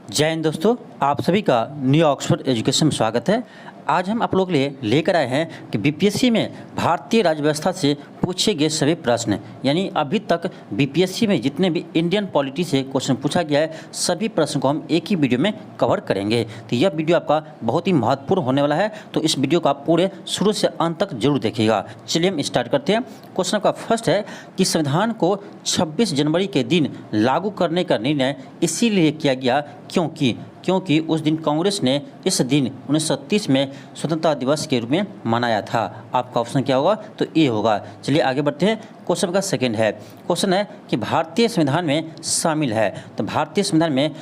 जय हिंद दोस्तों, आप सभी का न्यू ऑक्सफोर्ड एजुकेशन में स्वागत है। आज हम आप लोगों के लिए लेकर आए हैं कि बीपीएससी में भारतीय राज्य व्यवस्था से पूछे गए सभी प्रश्न, यानी अभी तक बीपीएससी में जितने भी इंडियन पॉलिटी से क्वेश्चन पूछा गया है सभी प्रश्न को हम एक ही वीडियो में कवर करेंगे। तो यह वीडियो आपका बहुत ही महत्वपूर्ण होने वाला है, तो इस वीडियो को आप पूरे शुरू से अंत तक जरूर देखिएगा। चलिए हम स्टार्ट करते हैं। क्वेश्चन का फर्स्ट है कि संविधान को 26 जनवरी के दिन लागू करने का निर्णय इसीलिए किया गया क्योंकि उस दिन कांग्रेस ने इस दिन 1930 में स्वतंत्रता दिवस के रूप में मनाया था। आपका ऑप्शन क्या होगा? तो ए होगा। चलिए आगे बढ़ते हैं। क्वेश्चन का सेकंड है, क्वेश्चन है कि भारतीय संविधान में शामिल है, तो भारतीय संविधान में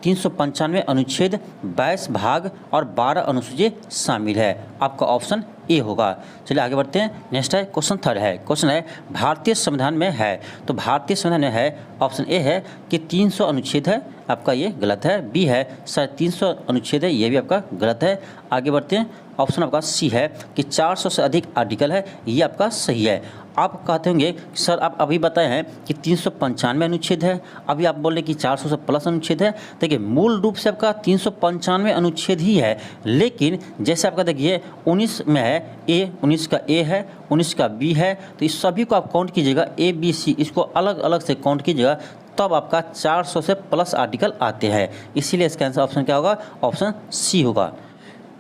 395 अनुच्छेद, 22 भाग और 12 अनुसूची शामिल है। आपका ऑप्शन ए होगा। चलिए आगे बढ़ते हैं। नेक्स्ट है क्वेश्चन थर्ड है, क्वेश्चन है भारतीय संविधान में है, तो भारतीय संविधान में है, ऑप्शन ए है कि 300 अनुच्छेद है, आपका ये गलत है। बी है 350 अनुच्छेद है, ये भी आपका गलत है। आगे बढ़ते हैं। ऑप्शन आपका सी है कि 400 से अधिक आर्टिकल है, ये आपका सही है। आप कहते होंगे सर आप अभी बताए हैं कि 395 अनुच्छेद है, अभी आप बोल रहे हैं कि 400 से प्लस अनुच्छेद है। देखिए मूल रूप से आपका 395 अनुच्छेद ही है, लेकिन जैसे आपका देखिए 19 में है ए, 19 का ए है, 19 का बी है, तो इस सभी को आप काउंट कीजिएगा, ए बी सी, इसको अलग अलग से काउंट कीजिएगा, तब आपका 400 से प्लस आर्टिकल आते हैं। इसीलिए इसका आंसर ऑप्शन क्या होगा? ऑप्शन सी होगा।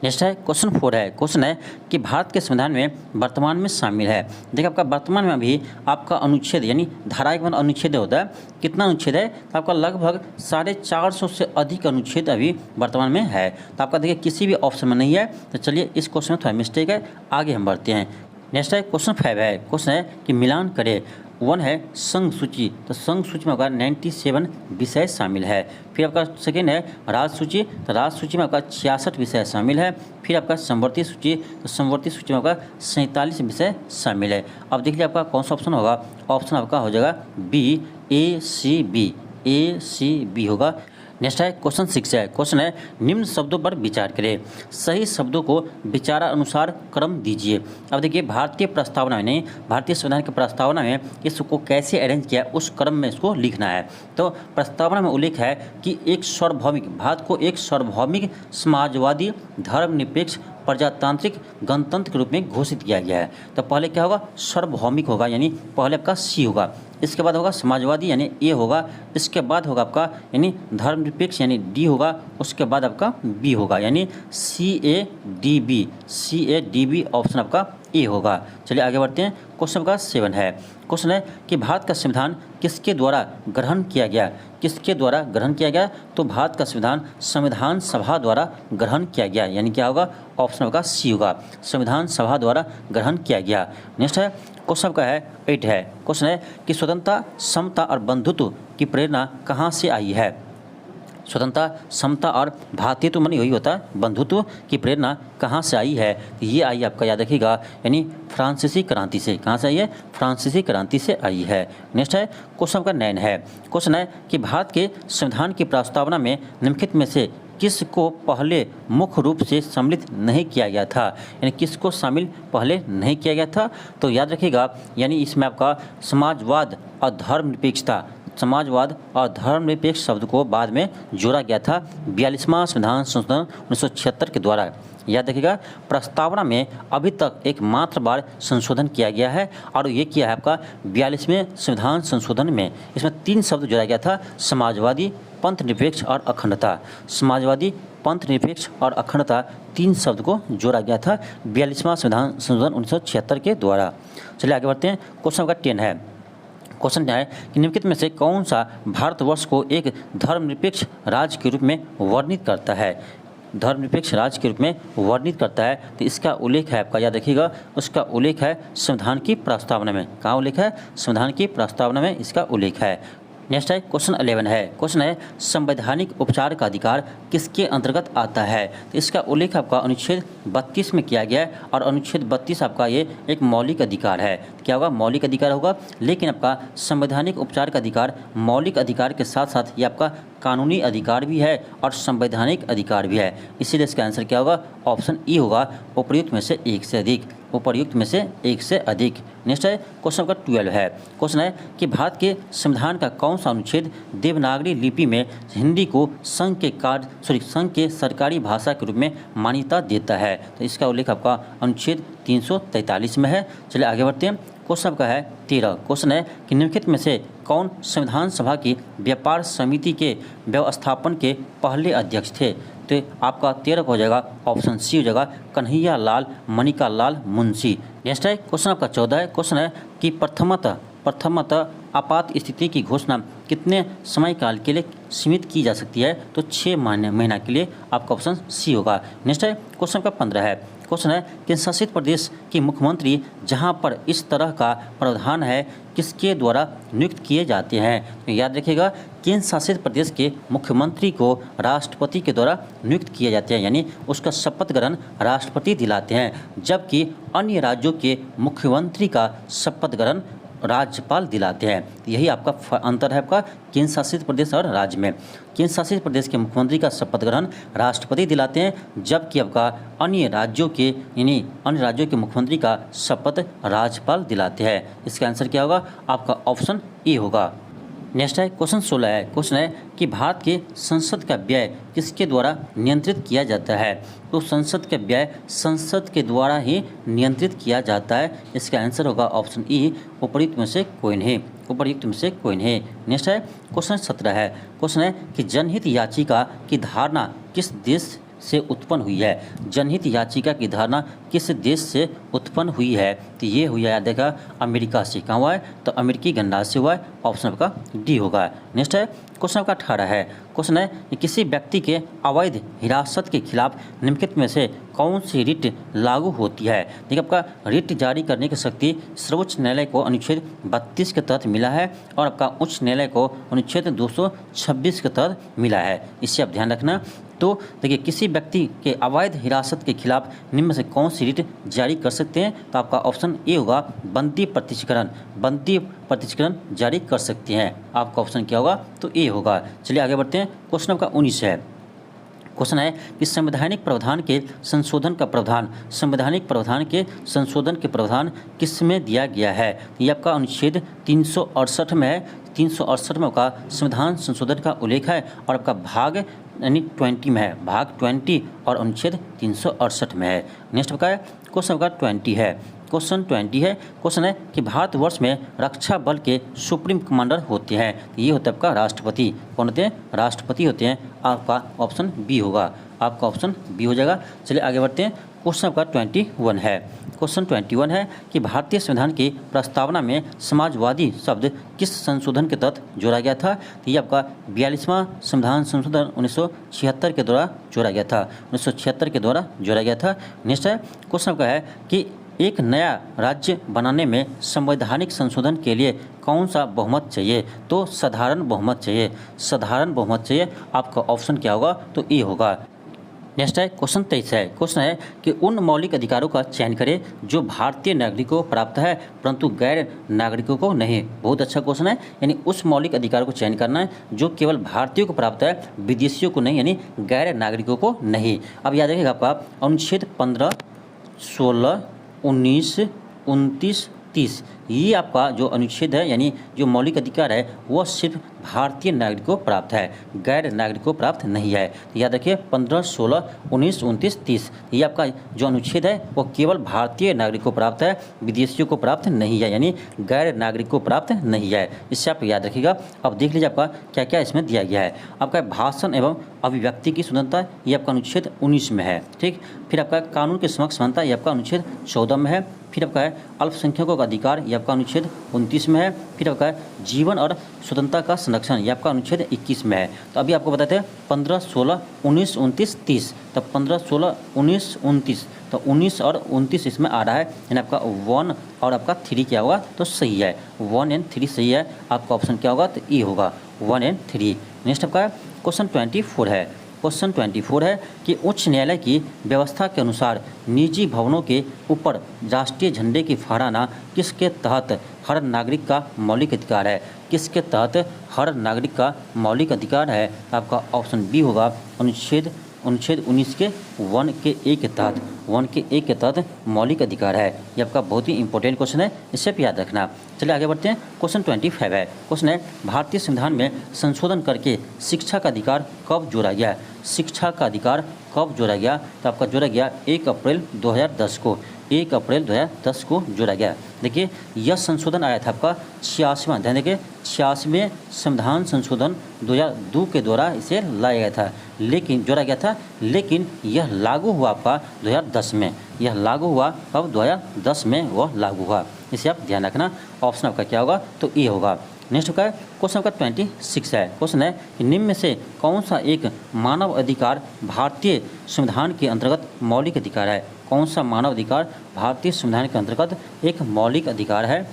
नेक्स्ट है क्वेश्चन 4 है, क्वेश्चन है कि भारत के संविधान में वर्तमान में शामिल है। देखिए आपका वर्तमान में अभी आपका अनुच्छेद यानी धारा के अनुच्छेद होता है, कितना अनुच्छेद है? तो आपका लगभग 450 से अधिक अनुच्छेद अभी वर्तमान में है। तो आपका देखिए किसी भी ऑप्शन में नहीं है, तो चलिए इस क्वेश्चन में थोड़ा मिस्टेक है, आगे हम बढ़ते हैं। नेक्स्ट है क्वेश्चन 5 है, क्वेश्चन है कि मिलान करें। 1 है संघ सूची, तो संघ सूची में आपका 97 विषय शामिल है। फिर आपका सेकेंड है राज्य सूची, तो राज्य सूची में आपका 66 विषय शामिल है। फिर आपका समवर्ती सूची, तो समवर्ती सूची में आपका 47 विषय शामिल है। अब देख लीजिए आपका कौन सा ऑप्शन होगा? ऑप्शन आपका हो जाएगा बी, ए सी बी होगा। नेक्स्ट है क्वेश्चन 6 है, क्वेश्चन है निम्न शब्दों पर विचार करें, सही शब्दों को विचारानुसार क्रम दीजिए। अब देखिए भारतीय प्रस्तावना में नहीं, भारतीय संविधान की प्रस्तावना में इसको कैसे अरेंज किया उस क्रम में इसको लिखना है। तो प्रस्तावना में उल्लेख है कि एक सार्वभौमिक भारत को एक सार्वभौमिक समाजवादी धर्मनिरपेक्ष प्रजातांत्रिक गणतंत्र के रूप में घोषित किया गया है। तो पहले क्या होगा? सार्वभौमिक होगा, यानी पहले आपका सी होगा, इसके बाद होगा समाजवादी यानी ए होगा, इसके बाद होगा आपका यानी धर्मनिरपेक्ष यानी डी होगा, उसके बाद आपका बी होगा, यानी CADB ऑप्शन आपका ए होगा। चलिए आगे बढ़ते हैं। क्वेश्चन का 7 है, क्वेश्चन है कि भारत का संविधान किसके द्वारा ग्रहण किया गया? किसके द्वारा ग्रहण किया गया? तो भारत का संविधान संविधान सभा द्वारा ग्रहण किया गया, यानी क्या होगा? ऑप्शन आपका सी होगा, संविधान सभा द्वारा ग्रहण किया गया। नेक्स्ट है क्वेश्चन का है 8 है, क्वेश्चन है कि स्वतंत्रता समता और बंधुत्व की प्रेरणा कहाँ से आई है? स्वतंत्रता समता और भारतीयत्व मन यही होता है, बंधुत्व की प्रेरणा कहाँ से आई है? ये आई आपका याद रखिएगा, यानी फ्रांसीसी क्रांति से। कहाँ से आई है? फ्रांसीसी क्रांति से आई है। नेक्स्ट है क्वेश्चन का 9 है, क्वेश्चन है कि भारत के संविधान की प्रस्तावना में निम्नलिखित में से किसको पहले मुख्य रूप से सम्मिलित नहीं किया गया था? यानी किसको शामिल पहले नहीं किया गया था? तो याद रखिएगा, यानी इसमें आपका समाजवाद और धर्मनिरपेक्षता, समाजवाद और धर्मनिरपेक्ष शब्द को बाद में जोड़ा गया था 42वां संविधान संशोधन 1976 के द्वारा। याद रखिएगा प्रस्तावना में अभी तक एक मात्र बार संशोधन किया गया है, और ये किया है आपका 42वें संविधान संशोधन में। इसमें 3 शब्द जोड़ा गया था, समाजवादी, पंथ निरपेक्ष और अखंडता। समाजवादी, पंथ निरपेक्ष और अखंडता 3 शब्द को जोड़ा गया था 42वां संविधान संशोधन 1976 के द्वारा। चलिए आगे बढ़ते हैं। क्वेश्चन का 10 है, क्वेश्चन क्या है कि निम्नलिखित में से कौन सा भारतवर्ष को एक धर्मनिरपेक्ष राज्य के रूप में वर्णित करता है? धर्मनिरपेक्ष राज्य के रूप में वर्णित करता है, तो इसका उल्लेख है आपका, याद रखिएगा, उसका उल्लेख है संविधान की प्रस्तावना में। कहाँ उल्लेख है? संविधान की प्रस्तावना में इसका उल्लेख है। नेक्स्ट है क्वेश्चन 11 है, क्वेश्चन है संवैधानिक उपचार का अधिकार किसके अंतर्गत आता है? तो इसका उल्लेख आपका अनुच्छेद 32 में किया गया है, और अनुच्छेद 32 आपका ये एक मौलिक अधिकार है। क्या होगा, मौलिक अधिकार होगा। लेकिन आपका संवैधानिक उपचार का अधिकार मौलिक अधिकार के साथ साथ ये आपका कानूनी अधिकार भी है और संवैधानिक अधिकार भी है। इसीलिए इसका आंसर क्या होगा, ऑप्शन ई होगा, उपर्युक्त में से एक से अधिक, उपर्युक्त में से एक से अधिक। नेक्स्ट है क्वेश्चन नंबर 12 है। क्वेश्चन है कि भारत के संविधान का कौन सा अनुच्छेद देवनागरी लिपि में हिंदी को संघ के सरकारी भाषा के रूप में मान्यता देता है? तो इसका उल्लेख आपका अनुच्छेद 343 में है। चलिए आगे बढ़ते हैं। क्वेश्चन आपका है 13। क्वेश्चन है कि निम्नलिखित में से कौन संविधान सभा की व्यापार समिति के व्यवस्थापन के पहले अध्यक्ष थे? तो आपका 13 हो जाएगा, ऑप्शन सी हो जाएगा, कन्हैया लाल मणिका लाल मुंशी। नेक्स्ट है क्वेश्चन आपका 14 है। क्वेश्चन है कि प्रथमतः आपात स्थिति की घोषणा कितने समय काल के लिए सीमित की जा सकती है? तो 6 महीना के लिए, आपका ऑप्शन सी होगा। नेक्स्ट है क्वेश्चन का 15 है। क्वेश्चन है कि शासित प्रदेश के मुख्यमंत्री जहां पर इस तरह का प्रावधान है किसके द्वारा नियुक्त किए जाते हैं? तो याद रखिएगा, केंद्र शासित प्रदेश के मुख्यमंत्री को राष्ट्रपति के द्वारा नियुक्त किए जाते हैं, यानी उसका शपथ ग्रहण राष्ट्रपति दिलाते हैं, जबकि अन्य राज्यों के मुख्यमंत्री का शपथ ग्रहण राज्यपाल दिलाते हैं। यही आपका अंतर है आपका केंद्र शासित प्रदेश और राज्य में। केंद्र शासित प्रदेश के मुख्यमंत्री का शपथ ग्रहण राष्ट्रपति दिलाते हैं, जबकि आपका अन्य राज्यों के मुख्यमंत्री का शपथ राज्यपाल दिलाते हैं। इसका आंसर क्या होगा, आपका ऑप्शन ए होगा। नेक्स्ट है क्वेश्चन 16 है। क्वेश्चन है कि भारत के संसद का व्यय किसके द्वारा नियंत्रित किया जाता है? तो संसद का व्यय संसद के द्वारा ही नियंत्रित किया जाता है। इसका आंसर होगा ऑप्शन ई, उपर्युक्त में से कोई नहीं, उपर्युक्त में से कोई नहीं। नेक्स्ट है क्वेश्चन 17 है। क्वेश्चन है कि जनहित याचिका की धारणा किस देश से उत्पन्न हुई है? जनहित याचिका की धारणा किस देश से उत्पन्न हुई है? तो ये हुई है, याद देखा, अमेरिका से। कहाँ हुआ है? तो अमेरिकी गणराज्य से हुआ है। ऑप्शन आपका डी होगा। नेक्स्ट है क्वेश्चन आपका 18 है। क्वेश्चन है कि किसी व्यक्ति के अवैध हिरासत के खिलाफ निम्नलिखित में से कौन सी रिट लागू होती है? देखिए, आपका रिट जारी करने की शक्ति सर्वोच्च न्यायालय को अनुच्छेद 32 के तहत मिला है और आपका उच्च न्यायालय को अनुच्छेद 226 के तहत मिला है। इससे आप ध्यान रखना। तो देखिए, किसी व्यक्ति के अवैध हिरासत के खिलाफ निम्न में से कौन सी रिट जारी कर सकते हैं? तो आपका ऑप्शन ए होगा, बंदी प्रतिष्ठीकरण जारी कर सकते हैं। आपका ऑप्शन क्या होगा? तो ए होगा। चलिए आगे बढ़ते हैं। क्वेश्चन आपका 19 है। क्वेश्चन है कि संवैधानिक प्रावधान के संशोधन के प्रावधान किस में दिया गया है? ये आपका अनुच्छेद 368 में है। 368 में आपका संविधान संशोधन का उल्लेख है और आपका भाग यानी 20 में है, भाग 20 और अनुच्छेद 368 में है। नेक्स्ट आपका क्वेश्चन आपका 20 है। क्वेश्चन 20 है। क्वेश्चन है कि भारतवर्ष में रक्षा बल के सुप्रीम कमांडर होते हैं। ये होता है आपका राष्ट्रपति। कौन होते हैं? राष्ट्रपति होते हैं। आपका ऑप्शन बी होगा। आपका ऑप्शन बी हो जाएगा। चलिए आगे बढ़ते हैं। क्वेश्चन आपका 21 है। क्वेश्चन 21 है कि भारतीय संविधान की प्रस्तावना में समाजवादी शब्द किस संशोधन के तहत जोड़ा गया था? तो ये आपका 42वां संविधान संशोधन 1976 के द्वारा जोड़ा गया था। 1976 के द्वारा जोड़ा गया था। नेक्स्ट है क्वेश्चन आपका है कि एक नया राज्य बनाने में संवैधानिक संशोधन के लिए कौन सा बहुमत चाहिए? तो साधारण बहुमत चाहिए। साधारण बहुमत चाहिए। आपका ऑप्शन क्या होगा? तो ए होगा। नेक्स्ट है क्वेश्चन 23 है। क्वेश्चन है कि उन मौलिक अधिकारों का चयन करें जो भारतीय नागरिकों को प्राप्त है परंतु गैर नागरिकों को नहीं। बहुत अच्छा क्वेश्चन है। यानी उस मौलिक अधिकार को चयन करना है जो केवल भारतीयों को प्राप्त है, विदेशियों को नहीं, यानी गैर नागरिकों को नहीं। अब याद रखिएगा, आपका अनुच्छेद 15, 16, 19, 29, 30 ये आपका जो अनुच्छेद है, यानी जो मौलिक अधिकार है, वह सिर्फ भारतीय नागरिकों को प्राप्त है, गैर नागरिकों को प्राप्त नहीं है। तो याद रखिए 15, 16, 19, 29, 30 ये आपका जो अनुच्छेद है वो केवल भारतीय नागरिकों को प्राप्त है, विदेशियों को प्राप्त नहीं है, यानी गैर नागरिकों को प्राप्त नहीं है। इससे आप याद रखिएगा। अब देख लीजिए आपका क्या क्या इसमें दिया गया है। आपका भाषण एवं अभिव्यक्ति की स्वतंत्रता ये आपका अनुच्छेद 19 में है। ठीक। फिर आपका कानून के समक्ष समानता ये आपका अनुच्छेद 14 में है। फिर आपका है अल्पसंख्यकों का अधिकार ये आपका अनुच्छेद 29 में है। फिर आपका है जीवन और स्वतंत्रता का संरक्षण ये आपका अनुच्छेद 21 में है। तो अभी आपको बताते हैं 15, 16, 19, 29, 30। तो 15, 16, 19, 29 तो 19 और 29 इसमें आ रहा है, यानी आपका 1 और आपका 3 क्या होगा? तो सही है, 1 एंड 3 सही है। आपका ऑप्शन क्या होगा? तो ए होगा, 1 एंड 3। नेक्स्ट आपका क्वेश्चन 24 है। क्वेश्चन 24 है कि उच्च न्यायालय की व्यवस्था के अनुसार निजी भवनों के ऊपर राष्ट्रीय झंडे की फहराना किसके तहत हर नागरिक का मौलिक अधिकार है? किसके तहत हर नागरिक का मौलिक अधिकार है? आपका ऑप्शन बी होगा अनुच्छेद 19 के 1 के ए के तहत, 1 के ए के तहत मौलिक अधिकार है। ये आपका बहुत ही इंपॉर्टेंट क्वेश्चन है, इसे भी याद रखना। चलिए आगे बढ़ते हैं। क्वेश्चन 25 है, क्वेश्चन है भारतीय संविधान में संशोधन करके शिक्षा का अधिकार कब जोड़ा गया? शिक्षा का अधिकार कब जोड़ा गया? तो आपका जोड़ा गया 1 अप्रैल 2010 को, 1 अप्रैल 2010 को जोड़ा गया। देखिए यह संशोधन आया था आपका 86वां, ध्यान देखिए 86वें संविधान संशोधन 2002 के द्वारा इसे लाया गया था, लेकिन जोड़ा गया था, लेकिन यह लागू हुआ आपका 2010 में। यह लागू हुआ अब 2010 में वह लागू हुआ, इसे आप ध्यान रखना। ऑप्शन आपका क्या होगा? तो ए होगा। नेक्स्ट का क्वेश्चन आपका 26 है, क्वेश्चन है कि निम्न में से कौन सा एक मानव अधिकार भारतीय संविधान के अंतर्गत मौलिक अधिकार है? कौन सा मानव अधिकार भारतीय संविधान के अंतर्गत एक मौलिक अधिकार है?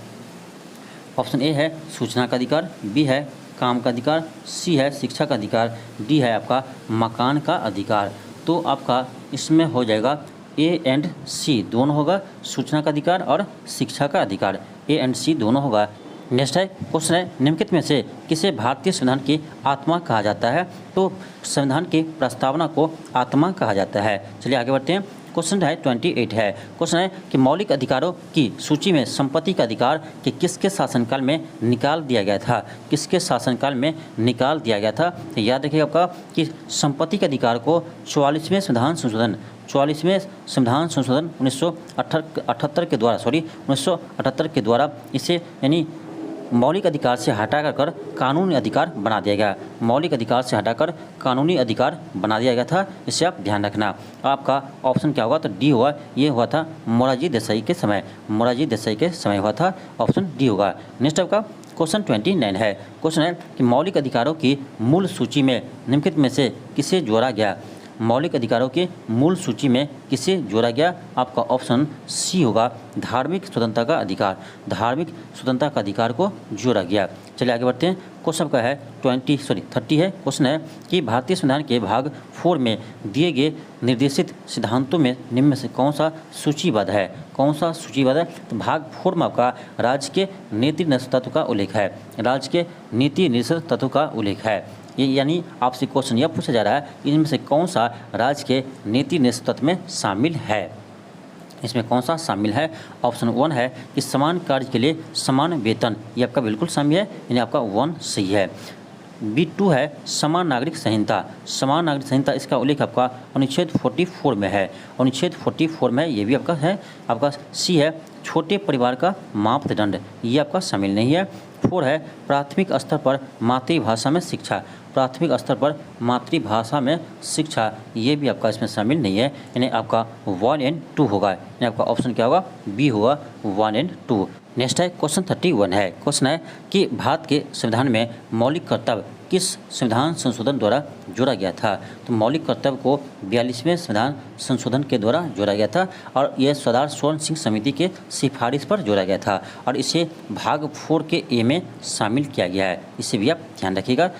ऑप्शन ए है सूचना का अधिकार, बी है काम का अधिकार, सी है शिक्षा का अधिकार, डी है आपका मकान का अधिकार। तो आपका इसमें हो जाएगा ए एंड सी दोनों होगा, सूचना का अधिकार और शिक्षा का अधिकार, ए एंड सी दोनों होगा। नेक्स्ट है क्वेश्चन है निम्नलिखित में से किसे भारतीय संविधान की आत्मा कहा जाता है? तो संविधान की प्रस्तावना को आत्मा कहा जाता है। चलिए आगे बढ़ते हैं। क्वेश्चन है 28 है, क्वेश्चन है कि मौलिक अधिकारों की सूची में संपत्ति का अधिकार के किसके शासनकाल में निकाल दिया गया था? किसके शासनकाल में निकाल दिया गया था? तो याद रखिएगा आपका कि संपत्ति के अधिकार को 44वें संविधान संशोधन 1978 के द्वारा 1978 के द्वारा इसे यानी मौलिक अधिकार से हटाकर कानूनी अधिकार बना दिया गया। मौलिक अधिकार से हटाकर कानूनी अधिकार बना दिया गया था, इसे आप ध्यान रखना। आपका ऑप्शन क्या होगा? तो डी हुआ। ये हुआ था मोरारजी देसाई के समय, मोरारजी देसाई के समय हुआ था, ऑप्शन डी होगा। नेक्स्ट आपका क्वेश्चन 29 है, क्वेश्चन है कि मौलिक अधिकारों की मूल सूची में निम्नलिखित में से किसे जोड़ा गया? मौलिक अधिकारों के मूल सूची में किसे जोड़ा गया? आपका ऑप्शन सी होगा धार्मिक स्वतंत्रता का अधिकार, धार्मिक स्वतंत्रता का अधिकार को जोड़ा गया। चलिए आगे बढ़ते हैं। क्वेश्चन का है 30 है, क्वेश्चन है कि भारतीय संविधान के भाग 4 में दिए गए निर्देशित सिद्धांतों में निम्न में से कौन सा सूचीबद्ध है? कौन सा सूचीबद्ध है? तो भाग 4 में आपका राज्य के नीति निर्देशित तत्व का उल्लेख है, राज्य के नीति निर्देशित तत्व का उल्लेख है। ये यानी आपसे क्वेश्चन यह पूछा जा रहा है इनमें से कौन सा राज्य के नीति निर्देशित तत्व में शामिल है? इसमें कौन सा शामिल है? ऑप्शन 1 है कि समान कार्य के लिए समान वेतन, ये आपका बिल्कुल शामिल है, यानी आपका 1 सही है। B2 है समान नागरिक संहिता, समान नागरिक संहिता इसका उल्लेख आपका अनुच्छेद 44 में है, अनुच्छेद 44 में ये भी आपका है। आपका सी है छोटे परिवार का मापदंड, ये आपका शामिल नहीं है। 4 है प्राथमिक स्तर पर मातृभाषा में शिक्षा, प्राथमिक स्तर पर मातृभाषा में शिक्षा, ये भी आपका इसमें शामिल नहीं है, यानी आपका 1 एंड 2 होगा, यानी आपका ऑप्शन क्या होगा? बी होगा 1 एंड 2। नेक्स्ट है क्वेश्चन 31 है, क्वेश्चन है कि भारत के संविधान में मौलिक कर्तव्य किस संविधान संशोधन द्वारा जोड़ा गया था? तो मौलिक कर्तव्य को 42वें संविधान संशोधन के द्वारा जोड़ा गया था और यह सरदार स्वर्ण सिंह समिति के सिफारिश पर जोड़ा गया था और इसे भाग 4 के ए में शामिल किया गया है, इसे भी आप ध्यान रखिएगा।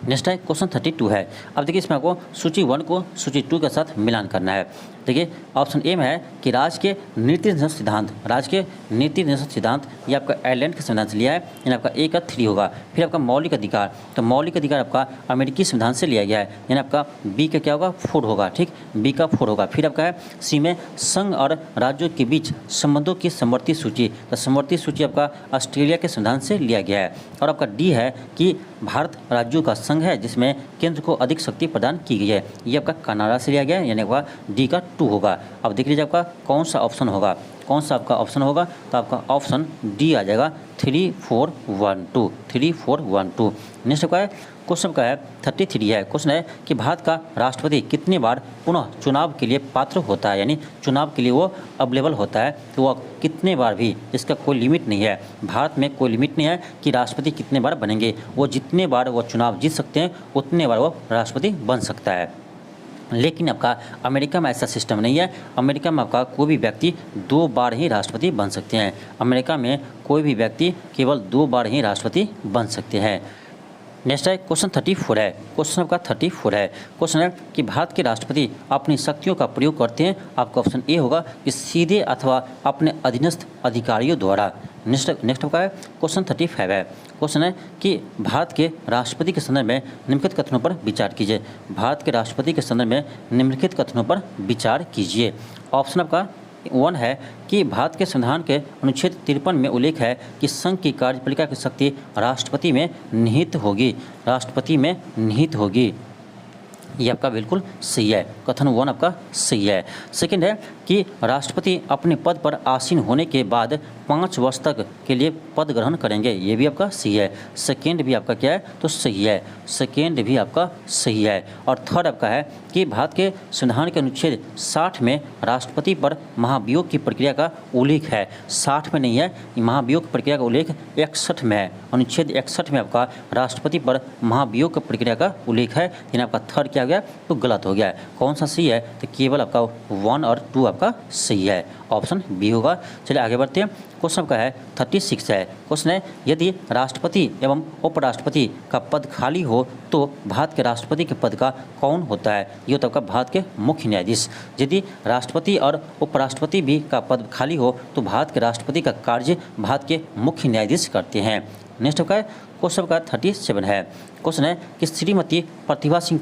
नेक्स्ट है क्वेश्चन 32 है। अब देखिए इसमें आपको सूची 1 को सूची 2 के साथ मिलान करना है। देखिए ऑप्शन ए में है कि राज्य के नीति निर्देशक सिद्धांत, राज्य के नीति निर्देशक सिद्धांत ये आपका आयरलैंड के संविधान से लिया है, यानी आपका ए का 3 होगा। फिर आपका मौलिक अधिकार, तो मौलिक अधिकार आपका अमेरिकी संविधान से लिया गया है, यानी आपका बी का क्या होगा? 4 होगा, ठीक, बी का 4 होगा। फिर आपका है सी में संघ और राज्यों के बीच संबंधों की समवर्ती सूची, तो समवर्ती सूची आपका ऑस्ट्रेलिया के संविधान से लिया गया है। और आपका डी है कि भारत राज्यों का संघ है जिसमें केंद्र को अधिक शक्ति प्रदान की गई है, ये आपका कनाडा से लिया गया है, यानी आपका डी का 2 होगा। अब देख लीजिए आपका कौन सा ऑप्शन होगा, कौन सा आपका ऑप्शन होगा? तो आपका ऑप्शन डी आ जाएगा 3 4 1 2, 3 4 1 2। नेक्स्ट आपका है क्वेश्चन का है 33 है, क्वेश्चन है कि भारत का राष्ट्रपति कितने बार पुनः चुनाव के लिए पात्र होता है, यानी चुनाव के लिए वो अवेलेबल होता है, तो वह कितने बार भी, इसका कोई लिमिट नहीं है। भारत में कोई लिमिट नहीं है कि राष्ट्रपति कितने बार बनेंगे, वो जितने बार वो चुनाव जीत सकते हैं उतने बार वो राष्ट्रपति बन सकता है। लेकिन आपका अमेरिका में ऐसा सिस्टम नहीं है, अमेरिका में आपका कोई भी व्यक्ति 2 बार ही राष्ट्रपति बन सकते हैं, अमेरिका में कोई भी व्यक्ति केवल 2 बार ही राष्ट्रपति बन सकते हैं। नेक्स्ट है क्वेश्चन 34 है। क्वेश्चन आपका 34 है। क्वेश्चन है कि भारत के राष्ट्रपति अपनी शक्तियों का प्रयोग करते हैं। आपका ऑप्शन ए होगा कि सीधे अथवा अपने अधीनस्थ अधिकारियों द्वारा। नेक्स्ट आपका है क्वेश्चन 35 है। क्वेश्चन है कि भारत के राष्ट्रपति के संदर्भ में निम्नलिखित कथनों पर विचार कीजिए। भारत के राष्ट्रपति के संदर्भ में निम्नलिखित कथनों पर विचार कीजिए। ऑप्शन आपका 1 है कि भारत के संविधान के अनुच्छेद 53 में उल्लेख है कि संघ की कार्यपालिका की शक्ति राष्ट्रपति में निहित होगी। राष्ट्रपति में निहित होगी, ये आपका बिल्कुल सही है। कथन 1 आपका सही है। सेकंड है कि राष्ट्रपति अपने पद पर आसीन होने के बाद 5 वर्ष तक के लिए पद ग्रहण करेंगे, ये भी आपका सही है। सेकंड भी आपका क्या है तो सही है, सेकंड भी आपका सही है। और थर्ड आपका है कि भारत के संविधान के अनुच्छेद 60 में राष्ट्रपति पर महाभियोग की प्रक्रिया का उल्लेख है। 60 में नहीं है, महाभियोग की प्रक्रिया का उल्लेख 61 में है। अनुच्छेद 61 में आपका राष्ट्रपति पर महाभियोग की प्रक्रिया का उल्लेख है। यानी आपका थर्ड क्या हो गया तो गलत हो गया है। कौन सा सही है तो केवल आपका 1 और 2 आपका सही है, ऑप्शन बी होगा। चलिए आगे बढ़ते हैं। क्वेश्चन आपका है 36 है। क्वेश्चन है यदि राष्ट्रपति एवं उपराष्ट्रपति का पद खाली हो तो भारत के राष्ट्रपति के पद का कौन होता है। ये होता है आपका भारत के मुख्य न्यायाधीश। यदि राष्ट्रपति और उपराष्ट्रपति भी का पद खाली हो तो भारत के राष्ट्रपति का कार्य भारत के मुख्य न्यायाधीश करते हैं। नेक्स्ट आपका क्वेश्चन का 37 है। क्वेश्चन है कि श्रीमती प्रतिभा सिंह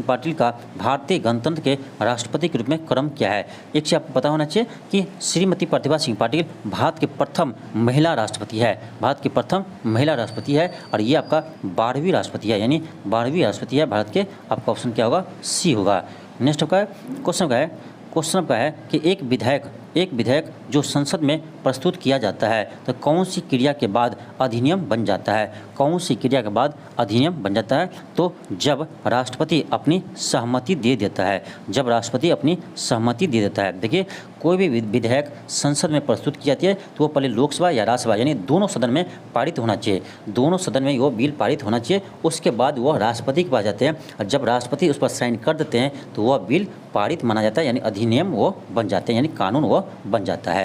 पाटिल का भारतीय गणतंत्र के राष्ट्रपति के रूप में क्रम क्या है। एक चीज़ आपको पता होना चाहिए कि श्रीमती प्रतिभा सिंह पाटिल भारत के प्रथम महिला राष्ट्रपति है। भारत की प्रथम महिला राष्ट्रपति है और ये आपका 12वीं राष्ट्रपति है, यानी 12वीं राष्ट्रपति है भारत के। आपका ऑप्शन क्या होगा सी होगा। नेक्स्ट आपका क्वेश्चन का है कि एक विधेयक जो संसद में प्रस्तुत किया जाता है तो कौन सी क्रिया के बाद अधिनियम बन जाता है। कौन सी क्रिया के बाद अधिनियम बन जाता है तो जब राष्ट्रपति अपनी सहमति दे देता है। जब राष्ट्रपति अपनी सहमति दे देता है। देखिए कोई भी विधेयक संसद में प्रस्तुत की जाती है तो वो पहले लोकसभा या राज्यसभा यानी दोनों सदन में पारित होना चाहिए। दोनों सदन में वो बिल पारित होना चाहिए। उसके बाद वो राष्ट्रपति के पास जाते हैं और जब राष्ट्रपति उस पर साइन कर देते हैं तो वह बिल पारित माना जाता है, यानी अधिनियम वो बन जाते हैं, यानी कानून वो बन जाता है।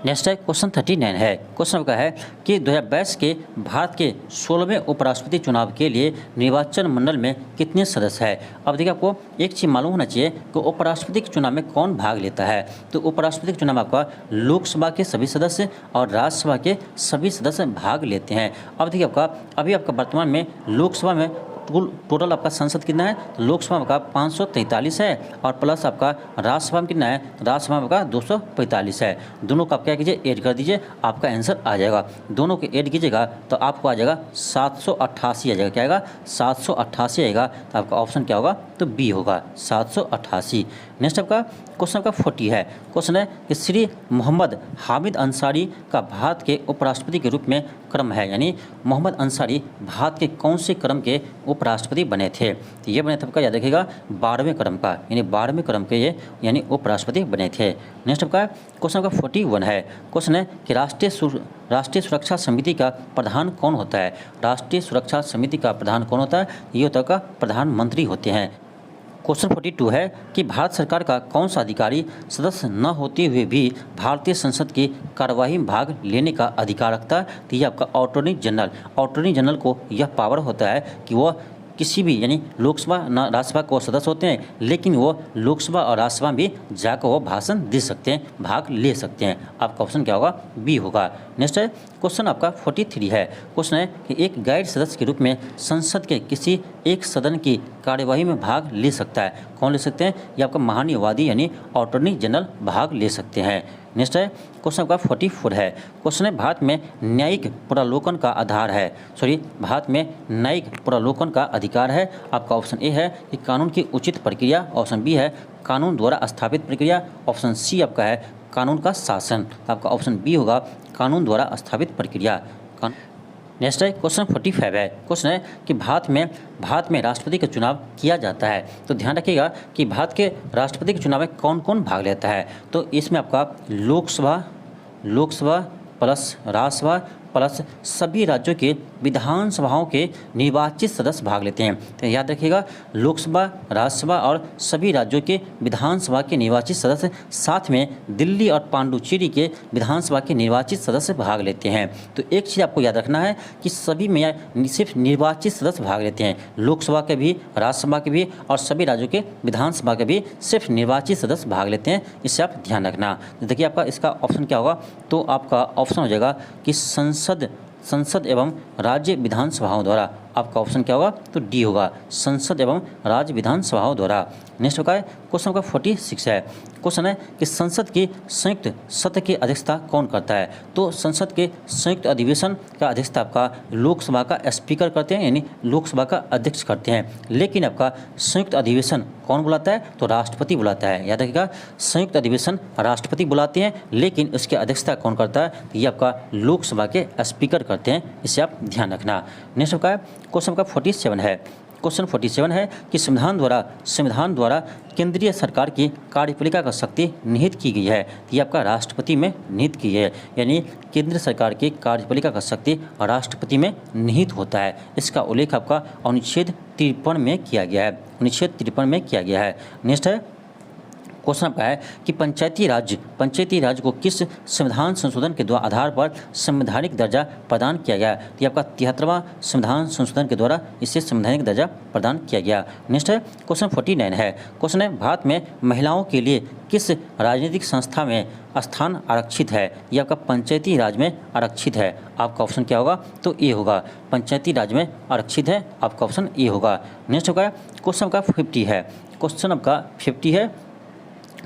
नेक्स्ट है क्वेश्चन 39 है। क्वेश्चन का है कि 2022 के भारत के 16वें उपराष्ट्रपति चुनाव के लिए निर्वाचन मंडल में कितने सदस्य हैं। अब देखिए आपको एक चीज़ मालूम होना चाहिए कि उपराष्ट्रपति के चुनाव में कौन भाग लेता है। तो उपराष्ट्रपति के चुनाव में आपका लोकसभा के सभी सदस्य और राज्यसभा के सभी सदस्य भाग लेते हैं। अब देखिए अभी आपका वर्तमान में लोकसभा में टोटल आपका संसद कितना है तो लोकसभा में आपका 543 है और प्लस आपका राज्यसभा में कितना है तो राज्यसभा में आपका 245 है। दोनों का आप क्या कीजिए ऐड कर दीजिए, आपका आंसर आ जाएगा। दोनों के ऐड कीजिएगा तो आपको आ जाएगा 788 आ जाएगा। क्या आएगा 788 आएगा। तो आपका ऑप्शन क्या होगा तो बी होगा 788। नेक्स्ट आपका क्वेश्चन आपका 40 है। क्वेश्चन है कि श्री मोहम्मद हामिद अंसारी का भारत के उपराष्ट्रपति के रूप में क्रम है, यानी मोहम्मद अंसारी भारत के कौन से क्रम के उपराष्ट्रपति बने थे। तो ये बने थे आपका याद रखिएगा 12वें क्रम का, यानी 12वें क्रम के ये यानी उपराष्ट्रपति बने थे। नेक्स्ट आपका क्वेश्चन आपका 41 है। क्वेश्चन है कि राष्ट्रीय सुरक्षा समिति का प्रधान कौन होता है। राष्ट्रीय सुरक्षा समिति का प्रधान कौन होता है, ये होता है प्रधानमंत्री होते हैं। क्वेश्चन 42 है कि भारत सरकार का कौन सा अधिकारी सदस्य न होते हुए भी भारतीय संसद की कार्यवाही में भाग लेने का अधिकार रखता है। तो ये आपका अटॉर्नी जनरल को यह पावर होता है कि वह किसी भी यानी लोकसभा राज्यसभा को सदस्य होते हैं, लेकिन वो लोकसभा और राज्यसभा में भी जाकर वो भाषण दे सकते हैं, भाग ले सकते हैं। आपका ऑप्शन क्या होगा बी होगा। नेक्स्ट है क्वेश्चन आपका 43 है। क्वेश्चन है कि एक गैर सदस्य के रूप में संसद के किसी एक सदन की कार्यवाही में भाग ले सकता है। कौन ले सकते हैं, ये आपका महान्यायवादी यानी अटॉर्नी जनरल भाग ले सकते हैं। नेक्स्ट है क्वेश्चन आपका 44 है। क्वेश्चन है भारत में न्यायिक पुनरावलोकन का आधार है, भारत में न्यायिक पुनरावलोकन का अधिकार है। आपका ऑप्शन ए है कि कानून की उचित प्रक्रिया, ऑप्शन बी है कानून द्वारा स्थापित प्रक्रिया, ऑप्शन सी आपका है कानून का शासन। आपका ऑप्शन बी होगा कानून द्वारा स्थापित प्रक्रिया। नेक्स्ट है क्वेश्चन 45 है। क्वेश्चन है कि भारत में राष्ट्रपति का चुनाव किया जाता है। तो ध्यान रखिएगा कि भारत के राष्ट्रपति के चुनाव में कौन कौन भाग लेता है। तो इसमें आपका लोकसभा प्लस राज्यसभा प्लस सभी राज्यों के विधानसभाओं के निर्वाचित सदस्य भाग लेते हैं। तो याद रखिएगा, लोकसभा, राज्यसभा और सभी राज्यों के विधानसभा के निर्वाचित सदस्य, साथ में दिल्ली और पांडुचेरी के विधानसभा के निर्वाचित सदस्य भाग लेते हैं। तो एक चीज़ आपको याद रखना है कि सभी में सिर्फ निर्वाचित सदस्य भाग लेते हैं, लोकसभा के भी, राज्यसभा के भी और सभी राज्यों के विधानसभा के भी सिर्फ निर्वाचित सदस्य भाग लेते हैं। इससे आप ध्यान रखना। तो देखिए आपका इसका ऑप्शन क्या होगा, तो आपका ऑप्शन हो जाएगा कि संसद एवं राज्य विधानसभाओं द्वारा। आपका ऑप्शन क्या होगा, तो डी होगा, संसद एवं राज्य विधानसभाओं द्वारा। नेक्स्ट होगा क्वेश्चन नंबर 46 है। क्वेश्चन है कि संसद की संयुक्त सत्र की अध्यक्षता कौन करता है। तो संसद के संयुक्त अधिवेशन का अध्यक्षता आपका लोकसभा का स्पीकर करते हैं, यानी लोकसभा का अध्यक्ष करते हैं। लेकिन आपका संयुक्त अधिवेशन कौन बुलाता है, तो राष्ट्रपति बुलाता है। याद रखिएगा, संयुक्त अधिवेशन राष्ट्रपति बुलाते हैं, लेकिन उसकी अध्यक्षता कौन करता है, तो ये आपका लोकसभा के स्पीकर करते हैं। इसे आप ध्यान रखना। नेक्स्ट आपका क्वेश्चन का 47 है। क्वेश्चन 47 है कि संविधान द्वारा केंद्रीय सरकार की कार्यपालिका का शक्ति निहित की गई है। ये आपका राष्ट्रपति में निहित की है, यानी केंद्र सरकार की कार्यपालिका का शक्ति राष्ट्रपति में निहित होता है। इसका उल्लेख आपका अनुच्छेद 53 में किया गया है, अनुच्छेद 53 में किया गया है। नेक्स्ट है क्वेश्चन आपका है कि पंचायती राज को किस संविधान संशोधन के द्वारा आधार पर संवैधानिक दर्जा प्रदान किया गया। तो ये आपका 73वां संविधान संशोधन के द्वारा इसे संवैधानिक दर्जा प्रदान किया गया। नेक्स्ट है क्वेश्चन 49 है। क्वेश्चन है भारत में महिलाओं के लिए किस राजनीतिक संस्था में स्थान आरक्षित है। ये आपका पंचायती राज में आरक्षित है। आपका ऑप्शन क्या होगा, तो ए होगा, पंचायती राज में आरक्षित है। आपका ऑप्शन ए होगा। नेक्स्ट होगा क्वेश्चन आपका 50 है। क्वेश्चन आपका 50 है।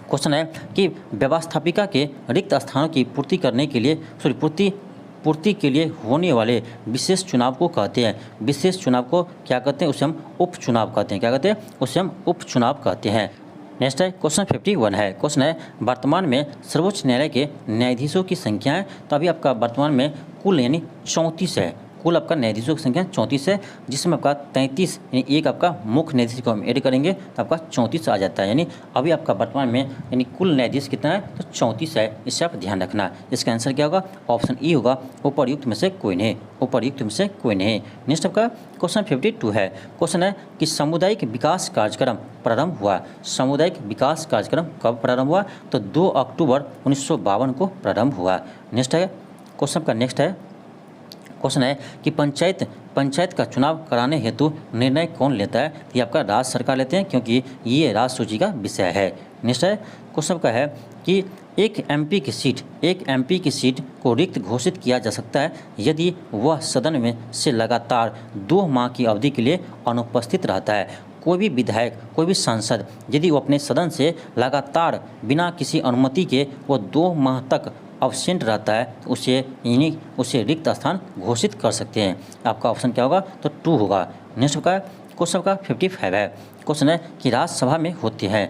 क्वेश्चन है कि व्यवस्थापिका के रिक्त स्थानों की पूर्ति करने के लिए पूर्ति के लिए होने वाले विशेष चुनाव को कहते हैं। विशेष चुनाव को क्या कहते हैं, उसे हम उपचुनाव कहते हैं। क्या कहते हैं, उसे हम उपचुनाव कहते हैं। नेक्स्ट है क्वेश्चन 51 है। क्वेश्चन है वर्तमान में सर्वोच्च न्यायालय के न्यायाधीशों की संख्या है। तो अभी आपका वर्तमान में कुल यानी 34 है। कुल आपका न्यायाधीशों की संख्या 34 है, जिसमें आपका 33 यानी एक आपका मुख्य न्यायाधीश को हम ऐड करेंगे तो आपका 34 आ जाता है। यानी अभी आपका वर्तमान में यानी कुल न्यायाधीश कितना है, तो 34 है। इससे आप ध्यान रखना। इसका आंसर क्या होगा, ऑप्शन ई होगा, उपर्युक्त में से कोई नहीं, उपर्युक्त में से कोई नहीं। नेक्स्ट आपका क्वेश्चन 52 है। क्वेश्चन है कि सामुदायिक विकास कार्यक्रम प्रारंभ हुआ। सामुदायिक विकास कार्यक्रम कब प्रारंभ हुआ, तो 2 अक्टूबर 1952 को प्रारंभ हुआ। नेक्स्ट है क्वेश्चन का नेक्स्ट है क्वेश्चन है कि पंचायत का चुनाव कराने हेतु निर्णय कौन लेता है। ये आपका राज्य सरकार लेते हैं, क्योंकि ये राज्य सूची का विषय है। नेक्स्ट है क्वेश्चन का है कि एक एमपी की सीट को रिक्त घोषित किया जा सकता है यदि वह सदन में से लगातार 2 माह की अवधि के लिए अनुपस्थित रहता है। कोई भी विधायक, कोई भी सांसद यदि वो अपने सदन से लगातार बिना किसी अनुमति के वो 2 माह तक अब्सेंट रहता है, तो उसे रिक्त स्थान घोषित कर सकते हैं। आपका ऑप्शन क्या होगा, तो 2 होगा। नेक्स्ट का क्वेश्चन का 55 है। क्वेश्चन है कि राज्यसभा में होते हैं,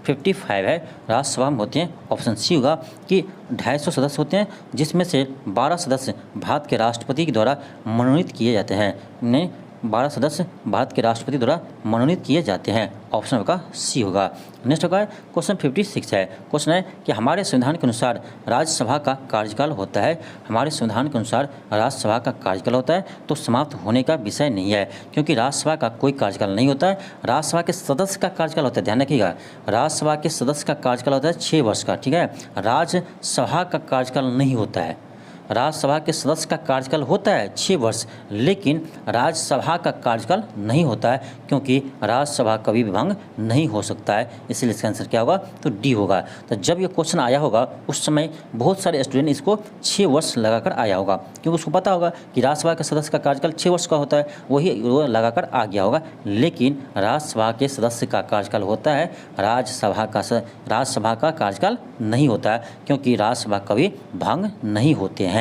55 है, राज्यसभा में होते हैं। ऑप्शन सी होगा कि 250 सदस्य होते हैं, जिसमें से 12 सदस्य भारत के राष्ट्रपति के द्वारा मनोनीत किए जाते हैं। 12 सदस्य भारत के राष्ट्रपति द्वारा मनोनीत किए जाते हैं। ऑप्शन का सी होगा। नेक्स्ट होगा क्वेश्चन 56 है। क्वेश्चन है कि हमारे संविधान के अनुसार राज्यसभा का कार्यकाल होता है। हमारे संविधान के अनुसार राज्यसभा का कार्यकाल होता है, तो समाप्त होने का विषय नहीं है, क्योंकि राज्यसभा का कोई कार्यकाल नहीं होता है। राज्यसभा के सदस्य का कार्यकाल होता है, ध्यान रखिएगा, राज्यसभा के सदस्य का कार्यकाल होता है 6 वर्ष का, ठीक है। राज्यसभा का कार्यकाल नहीं होता है। राज्यसभा के सदस्य का कार्यकाल होता है 6 वर्ष, लेकिन राज्यसभा का कार्यकाल नहीं होता है, क्योंकि राज्यसभा कभी भी भंग नहीं हो सकता है। इसलिए इसका आंसर क्या होगा, तो डी होगा। तो जब ये क्वेश्चन आया होगा उस समय बहुत सारे स्टूडेंट इसको 6 वर्ष लगाकर आया होगा, क्योंकि उसको पता होगा कि राज्यसभा के सदस्य का कार्यकाल 6 वर्ष का होता है, वही वो लगाकर आ गया होगा। लेकिन राज्यसभा के सदस्य का कार्यकाल होता है, राज्यसभा का कार्यकाल नहीं होता है, क्योंकि राज्यसभा कभी भंग नहीं होते हैं।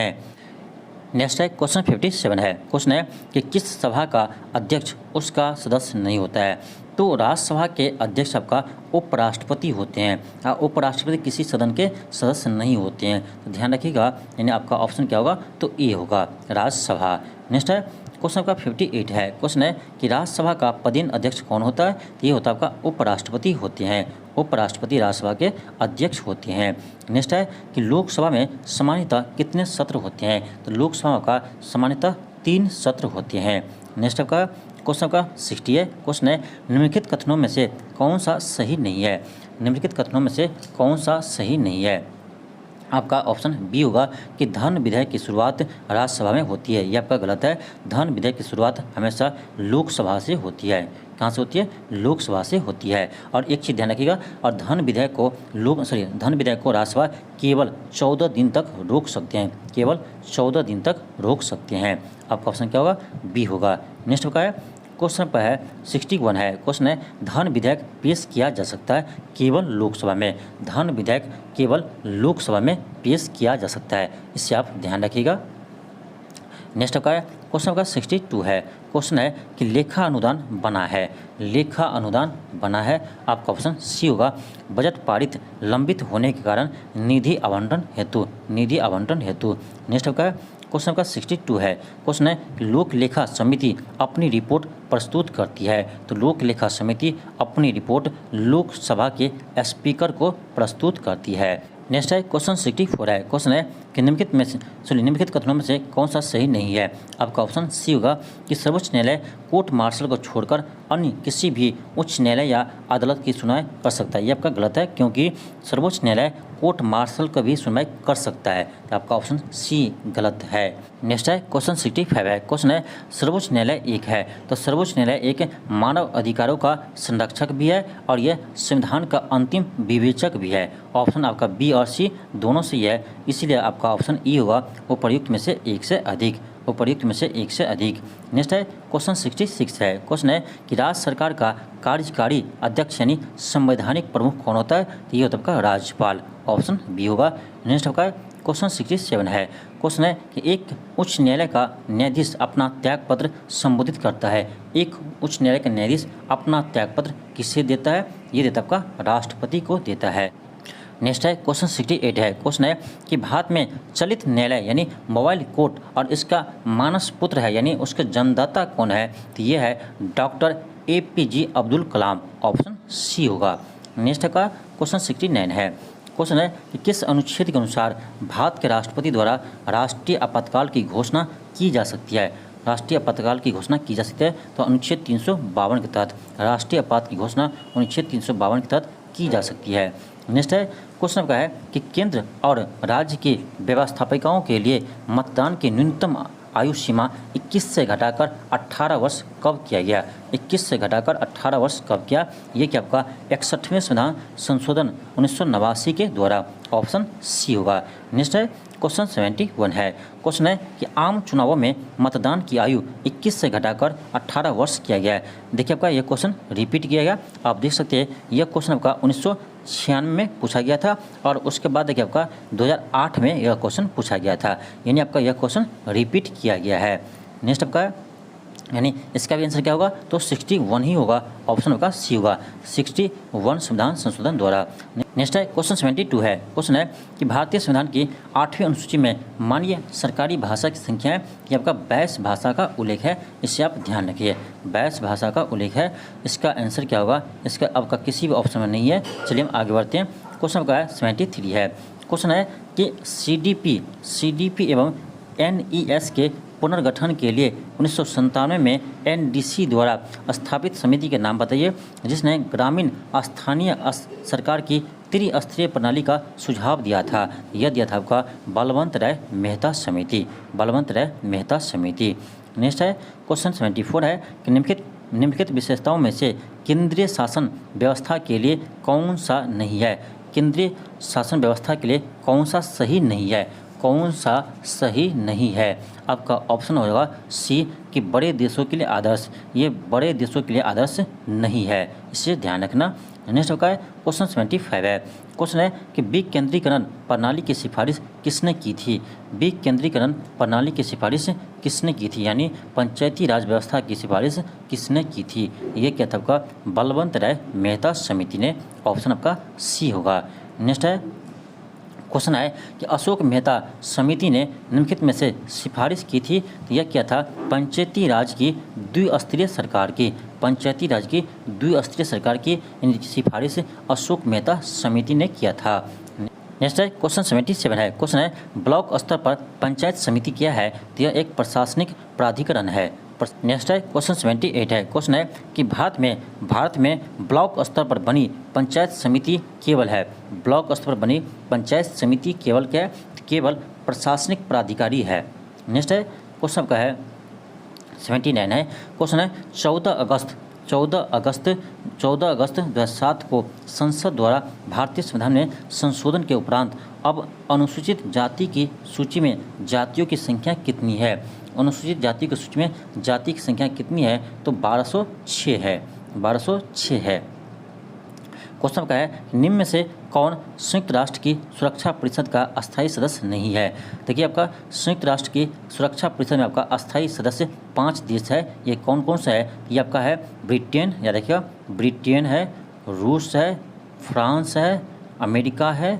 नेक्स्ट है क्वेश्चन 57 है। क्वेश्चन है कि किस सभा का अध्यक्ष उसका सदस्य नहीं होता है। तो राज्यसभा के अध्यक्ष आपका उपराष्ट्रपति होते हैं। उपराष्ट्रपति किसी सदन के सदस्य नहीं होते हैं, तो ध्यान रखिएगा। यानी आपका ऑप्शन क्या होगा, तो ए होगा, राज्यसभा। नेक्स्ट है क्वेश्चन आपका 58 है। क्वेश्चन है कि राज्यसभा का पदेन अध्यक्ष कौन होता है। तो ये होता है आपका उपराष्ट्रपति होते हैं, उपराष्ट्रपति राज्यसभा के अध्यक्ष होते हैं। नेक्स्ट है कि लोकसभा में सामान्यतः कितने सत्र होते हैं? तो लोकसभा का सामान्यतः 3 सत्र होते हैं। नेक्स्ट आपका क्वेश्चन का 60 है। क्वेश्चन है निम्नलिखित कथनों में से कौन सा सही नहीं है? निम्नलिखित कथनों में से कौन सा सही नहीं है? आपका ऑप्शन बी होगा कि धन विधेयक की शुरुआत राज्यसभा में होती है। ये आपका गलत है। धन विधेयक की शुरुआत हमेशा लोकसभा से होती है। कहाँ से होती है? लोकसभा से होती है। और एक चीज़ ध्यान रखिएगा, और धन विधेयक को राज्यसभा केवल 14 दिन तक रोक सकते हैं। केवल 14 दिन तक रोक सकते हैं। आपका ऑप्शन क्या होगा? बी होगा। नेक्स्ट का है क्वेश्चन पर है 61 है। क्वेश्चन है धन विधेयक पेश किया जा सकता है केवल लोकसभा में। धन विधेयक केवल लोकसभा में पेश किया जा सकता है, इससे आप ध्यान रखिएगा। नेक्स्ट का है क्वेश्चन का 62 है। क्वेश्चन है कि लेखा अनुदान बना है। लेखा अनुदान बना है। आपका ऑप्शन सी होगा। बजट पारित लंबित होने के कारण निधि आवंटन हेतु। निधि आवंटन हेतु। नेक्स्ट का क्वेश्चन का 62 है। क्वेश्चन है कि लोक लेखा समिति अपनी रिपोर्ट प्रस्तुत करती है। तो लोक लेखा समिति अपनी रिपोर्ट लोकसभा के स्पीकर को प्रस्तुत करती है। नेक्स्ट है क्वेश्चन 64 है। क्वेश्चन है कि निम्नलिखित कथनों में से कौन सा सही नहीं है? आपका ऑप्शन सी होगा कि सर्वोच्च न्यायालय कोर्ट मार्शल को छोड़कर अन्य किसी भी उच्च न्यायालय या अदालत की सुनवाई कर सकता है। ये आपका गलत है, क्योंकि सर्वोच्च न्यायालय कोर्ट मार्शल का भी सुनवाई कर सकता है। तो आपका ऑप्शन सी गलत है। नेक्स्ट है क्वेश्चन 65 है। क्वेश्चन है सर्वोच्च न्यायालय एक है। तो सर्वोच्च न्यायालय एक मानव अधिकारों का संरक्षक भी है और यह संविधान का अंतिम विवेचक भी है। ऑप्शन आपका बी और सी दोनों से है, इसीलिए आपका ऑप्शन ई होगा उपर्युक्त में से एक से अधिक। उपर्युक्त में से एक से अधिक। नेक्स्ट है क्वेश्चन 66 है। क्वेश्चन है कि राज्य सरकार का कार्यकारी अध्यक्ष यानी संवैधानिक प्रमुख कौन होता है? तो ये होता है आपका राज्यपाल। ऑप्शन बी होगा। नेक्स्ट आपका क्वेश्चन 67 है। क्वेश्चन है कि एक उच्च न्यायालय का न्यायाधीश अपना त्यागपत्र संबोधित करता है। एक उच्च न्यायालय का न्यायाधीश अपना त्यागपत्र किसे देता है? ये देता आपका राष्ट्रपति को देता है। नेक्स्ट है क्वेश्चन 68 है। क्वेश्चन है कि भारत में चलित न्यायालय यानी मोबाइल कोर्ट और इसका मानस पुत्र है यानी उसके जन्मदाता कौन है? तो ये है doctor APJ Abdul Kalam. Option C होगा। नेक्स्ट का क्वेश्चन 69 है। क्वेश्चन है कि किस अनुच्छेद के अनुसार भारत के राष्ट्रपति द्वारा राष्ट्रीय आपातकाल की घोषणा की जा सकती है? राष्ट्रीय आपातकाल की घोषणा की जा सकती है तो अनुच्छेद 352 के तहत राष्ट्रीय आपात की घोषणा अनुच्छेद 352 के तहत की जा सकती है। नेक्स्ट है क्वेश्चन का है कि केंद्र और राज्य के व्यवस्थापिकाओं के लिए मतदान की न्यूनतम आयु सीमा 21 से घटाकर 18 वर्ष कब किया गया? 21 से घटाकर 18 वर्ष कब किया? ये कि आपका 61वें संविधान संशोधन 1989 के द्वारा। ऑप्शन सी होगा। नेक्स्ट है क्वेश्चन 71 है। क्वेश्चन है कि आम चुनावों में मतदान की आयु 21 से घटाकर 18 वर्ष किया गया है। देखिए आपका यह क्वेश्चन रिपीट किया गया। आप देख सकते हैं यह क्वेश्चन आपका 1996 में पूछा गया था और उसके बाद देखिए आपका 2008 में यह क्वेश्चन पूछा गया था, यानी आपका यह क्वेश्चन रिपीट किया गया है। नेक्स्ट आपका यानी इसका भी आंसर क्या होगा? तो 61 ही होगा। ऑप्शन आपका सी होगा। 61 संविधान संशोधन द्वारा। नेक्स्ट है क्वेश्चन 72 है। क्वेश्चन है कि भारतीय संविधान की 8वीं अनुसूची में माननीय सरकारी भाषा की संख्या है, ये आपका 22 भाषा का उल्लेख है, इससे आप ध्यान रखिए। 22 भाषा का उल्लेख है। इसका आंसर क्या होगा? इसका आपका किसी भी ऑप्शन में नहीं है। चलिए हम आगे बढ़ते हैं। क्वेश्चन आपका है 73 है। क्वेश्चन है कि CDP एवं NES के पुनर्गठन के लिए 1997 में NDC द्वारा स्थापित समिति के नाम बताइए जिसने ग्रामीण स्थानीय सरकार की त्रिस्तरीय प्रणाली का सुझाव दिया था। यह दिया था आपका बलवंत राय मेहता समिति। बलवंत राय मेहता समिति। नेक्स्ट है क्वेश्चन 74 है कि निम्नलिखित विशेषताओं में से केंद्रीय शासन व्यवस्था के लिए कौन सा नहीं है? केंद्रीय शासन व्यवस्था के लिए कौन सा सही नहीं है? कौन सा सही नहीं है? आपका ऑप्शन होगा सी कि बड़े देशों के लिए आदर्श। ये बड़े देशों के लिए आदर्श नहीं है, इसे ध्यान रखना। नेक्स्ट होगा है क्वेश्चन 75 है। क्वेश्चन है कि विकेंद्रीकरण प्रणाली की सिफारिश किसने की थी? विकेंद्रीकरण प्रणाली की सिफारिश किसने की थी? यानी पंचायती राज व्यवस्था की सिफारिश किसने की थी? ये क्या था आपका? बलवंत राय मेहता समिति ने। ऑप्शन आपका सी होगा। नेक्स्ट है क्वेश्चन है कि अशोक मेहता समिति ने निम्नलिखित में से सिफारिश की थी, तो यह क्या था, पंचायती राज की द्विस्तरीय सरकार की, पंचायती राज की द्विस्तरीय सरकार की सिफारिश अशोक मेहता समिति ने किया था। नेक्स्ट है क्वेश्चन 77 है, क्वेश्चन है ब्लॉक स्तर पर पंचायत समिति क्या है, तो यह एक प्रशासनिक प्राधिकरण है। नेक्स्ट है क्वेश्चन 78 है, क्वेश्चन है कि भारत में ब्लॉक स्तर पर बनी पंचायत समिति केवल है, ब्लॉक स्तर पर बनी पंचायत समिति केवल क्या है, केवल प्रशासनिक प्राधिकारी है। नेक्स्ट है क्वेश्चन का है 79 है, क्वेश्चन है 14 अगस्त 2007 को संसद द्वारा भारतीय संविधान में संशोधन के उपरांत अब अनुसूचित जाति की सूची में जातियों की संख्या कितनी है, अनुसूचित जाति की सूची में जाति की संख्या कितनी है, तो 1206 है, 1206 है। क्वेश्चन का है निम्न में से कौन संयुक्त राष्ट्र की सुरक्षा परिषद का अस्थायी सदस्य नहीं है। देखिए आपका संयुक्त राष्ट्र की सुरक्षा परिषद में आपका अस्थायी सदस्य 5 देश है, ये कौन कौन सा है, ये आपका है ब्रिटेन, या देखिएगा ब्रिटेन है, रूस है, फ्रांस है, अमेरिका है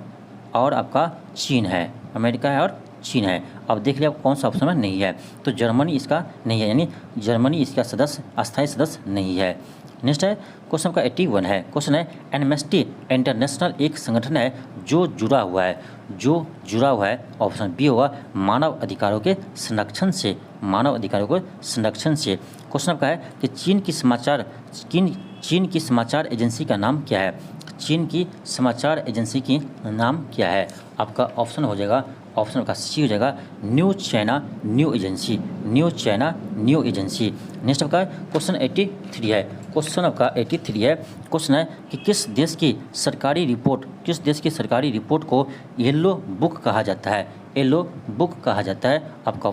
और आपका चीन है, अमेरिका है और चीन है। अब देख लिया कौन सा ऑप्शन में नहीं है, तो जर्मनी इसका नहीं है, यानी जर्मनी इसका सदस्य अस्थायी सदस्य नहीं है। नेक्स्ट है क्वेश्चन का 81 है, क्वेश्चन है एमनेस्टी इंटरनेशनल एक संगठन है जो जुड़ा हुआ है, ऑप्शन बी होगा मानव अधिकारों के संरक्षण से, मानव अधिकारों के संरक्षण से। क्वेश्चन का है कि चीन की समाचार एजेंसी का नाम क्या है, चीन की समाचार एजेंसी की नाम क्या है, आपका ऑप्शन हो जाएगा, ऑप्शन का सी हो जाएगा new China new agency, new China new agency. Next आपका क्वेश्चन 83 है, क्वेश्चन आपका 83 है, क्वेश्चन है कि किस देश की सरकारी रिपोर्ट को येलो बुक कहा जाता है, येलो बुक कहा जाता है, आपका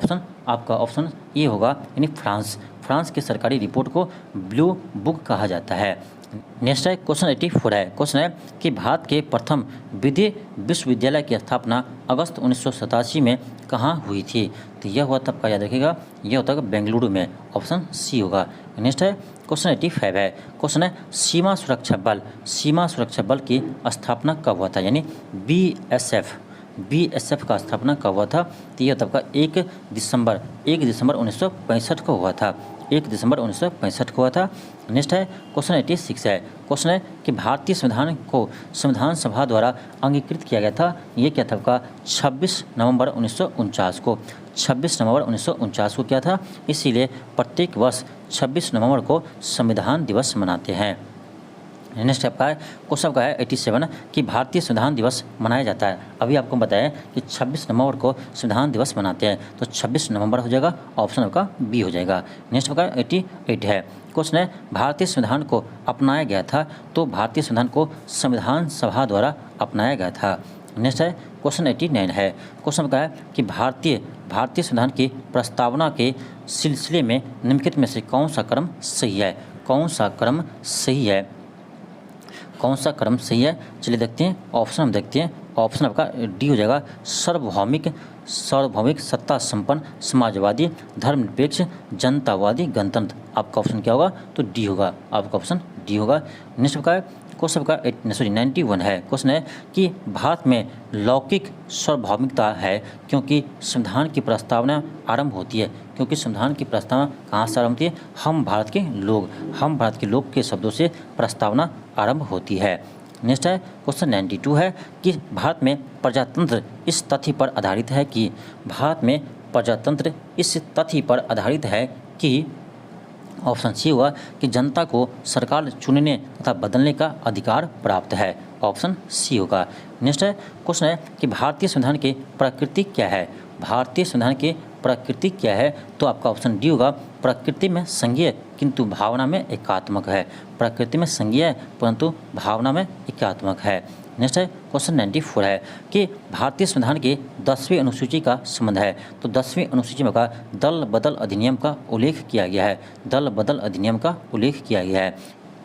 ऑप्शन ए होगा, यानी फ्रांस की सरकारी रिपोर्ट को ब्लू बुक कहा जाता है। नेक्स्ट है क्वेश्चन 84 है, क्वेश्चन है कि भारत के प्रथम विधि विश्वविद्यालय की स्थापना अगस्त 1987 में कहाँ हुई थी, तो यह हुआ था आपका, याद रखिएगा, यह होता है बेंगलुरु में, ऑप्शन सी होगा। नेक्स्ट है क्वेश्चन 85 है, क्वेश्चन है सीमा सुरक्षा बल की स्थापना कब हुआ था, यानी BSF का स्थापना कब हुआ था, तो यह आपका 1 दिसंबर 1965 को हुआ था, 1 दिसंबर 1965 को हुआ था। नेक्स्ट है क्वेश्चन 86 है, क्वेश्चन है कि भारतीय संविधान को संविधान सभा द्वारा अंगीकृत किया गया था, ये क्या था आपका 26 नवंबर 1949 को, 26 नवंबर 1949 को क्या था, इसीलिए प्रत्येक वर्ष 26 नवंबर को संविधान दिवस मनाते हैं। नेक्स्ट आपका है क्वेश्चन का है 87 कि भारतीय संविधान दिवस मनाया जाता है, अभी आपको बताया कि 26 नवंबर को संविधान दिवस मनाते हैं, तो 26 नवंबर हो जाएगा, ऑप्शन आपका बी हो जाएगा। नेक्स्ट आपका 88 है, क्वेश्चन है भारतीय संविधान को अपनाया गया था, तो भारतीय संविधान को संविधान सभा द्वारा अपनाया गया था। नेक्स्ट है क्वेश्चन 89 है, क्वेश्चन का है कि भारतीय संविधान की प्रस्तावना के सिलसिले में निम्नलिखित में से कौन सा क्रम सही है, कौन सा क्रम सही है, चलिए देखते हैं, ऑप्शन हम देखते हैं, ऑप्शन आपका डी हो जाएगा सार्वभौमिक सत्ता संपन्न समाजवादी धर्मनिरपेक्ष जनतावादी गणतंत्र, आपका ऑप्शन क्या होगा, तो डी होगा, आपका ऑप्शन डी होगा। नेक्स्ट आपका क्वेश्चन का 91 है, क्वेश्चन है कि भारत में लौकिक सार्वभौमिकता है क्योंकि संविधान की प्रस्तावना आरंभ होती है, क्योंकि संविधान की प्रस्तावना कहाँ से आरंभ होती है, हम भारत के लोग के शब्दों से प्रस्तावना आरंभ होती है। नेक्स्ट है क्वेश्चन 92 है कि भारत में प्रजातंत्र इस तथ्य पर आधारित है कि ऑप्शन सी हुआ कि जनता को सरकार चुनने तथा बदलने का अधिकार प्राप्त है, ऑप्शन सी होगा। नेक्स्ट है क्वेश्चन है कि भारतीय संविधान की प्रकृति क्या है, तो आपका ऑप्शन डी होगा, प्रकृति में संघीय किंतु भावना में एकात्मक है, प्रकृति में संघीय है परंतु भावना में एकात्मक है। नेक्स्ट है क्वेश्चन 94 है कि भारतीय संविधान की 10वीं अनुसूची का संबंध है, तो 10वीं अनुसूची में का दल बदल अधिनियम का उल्लेख किया गया है,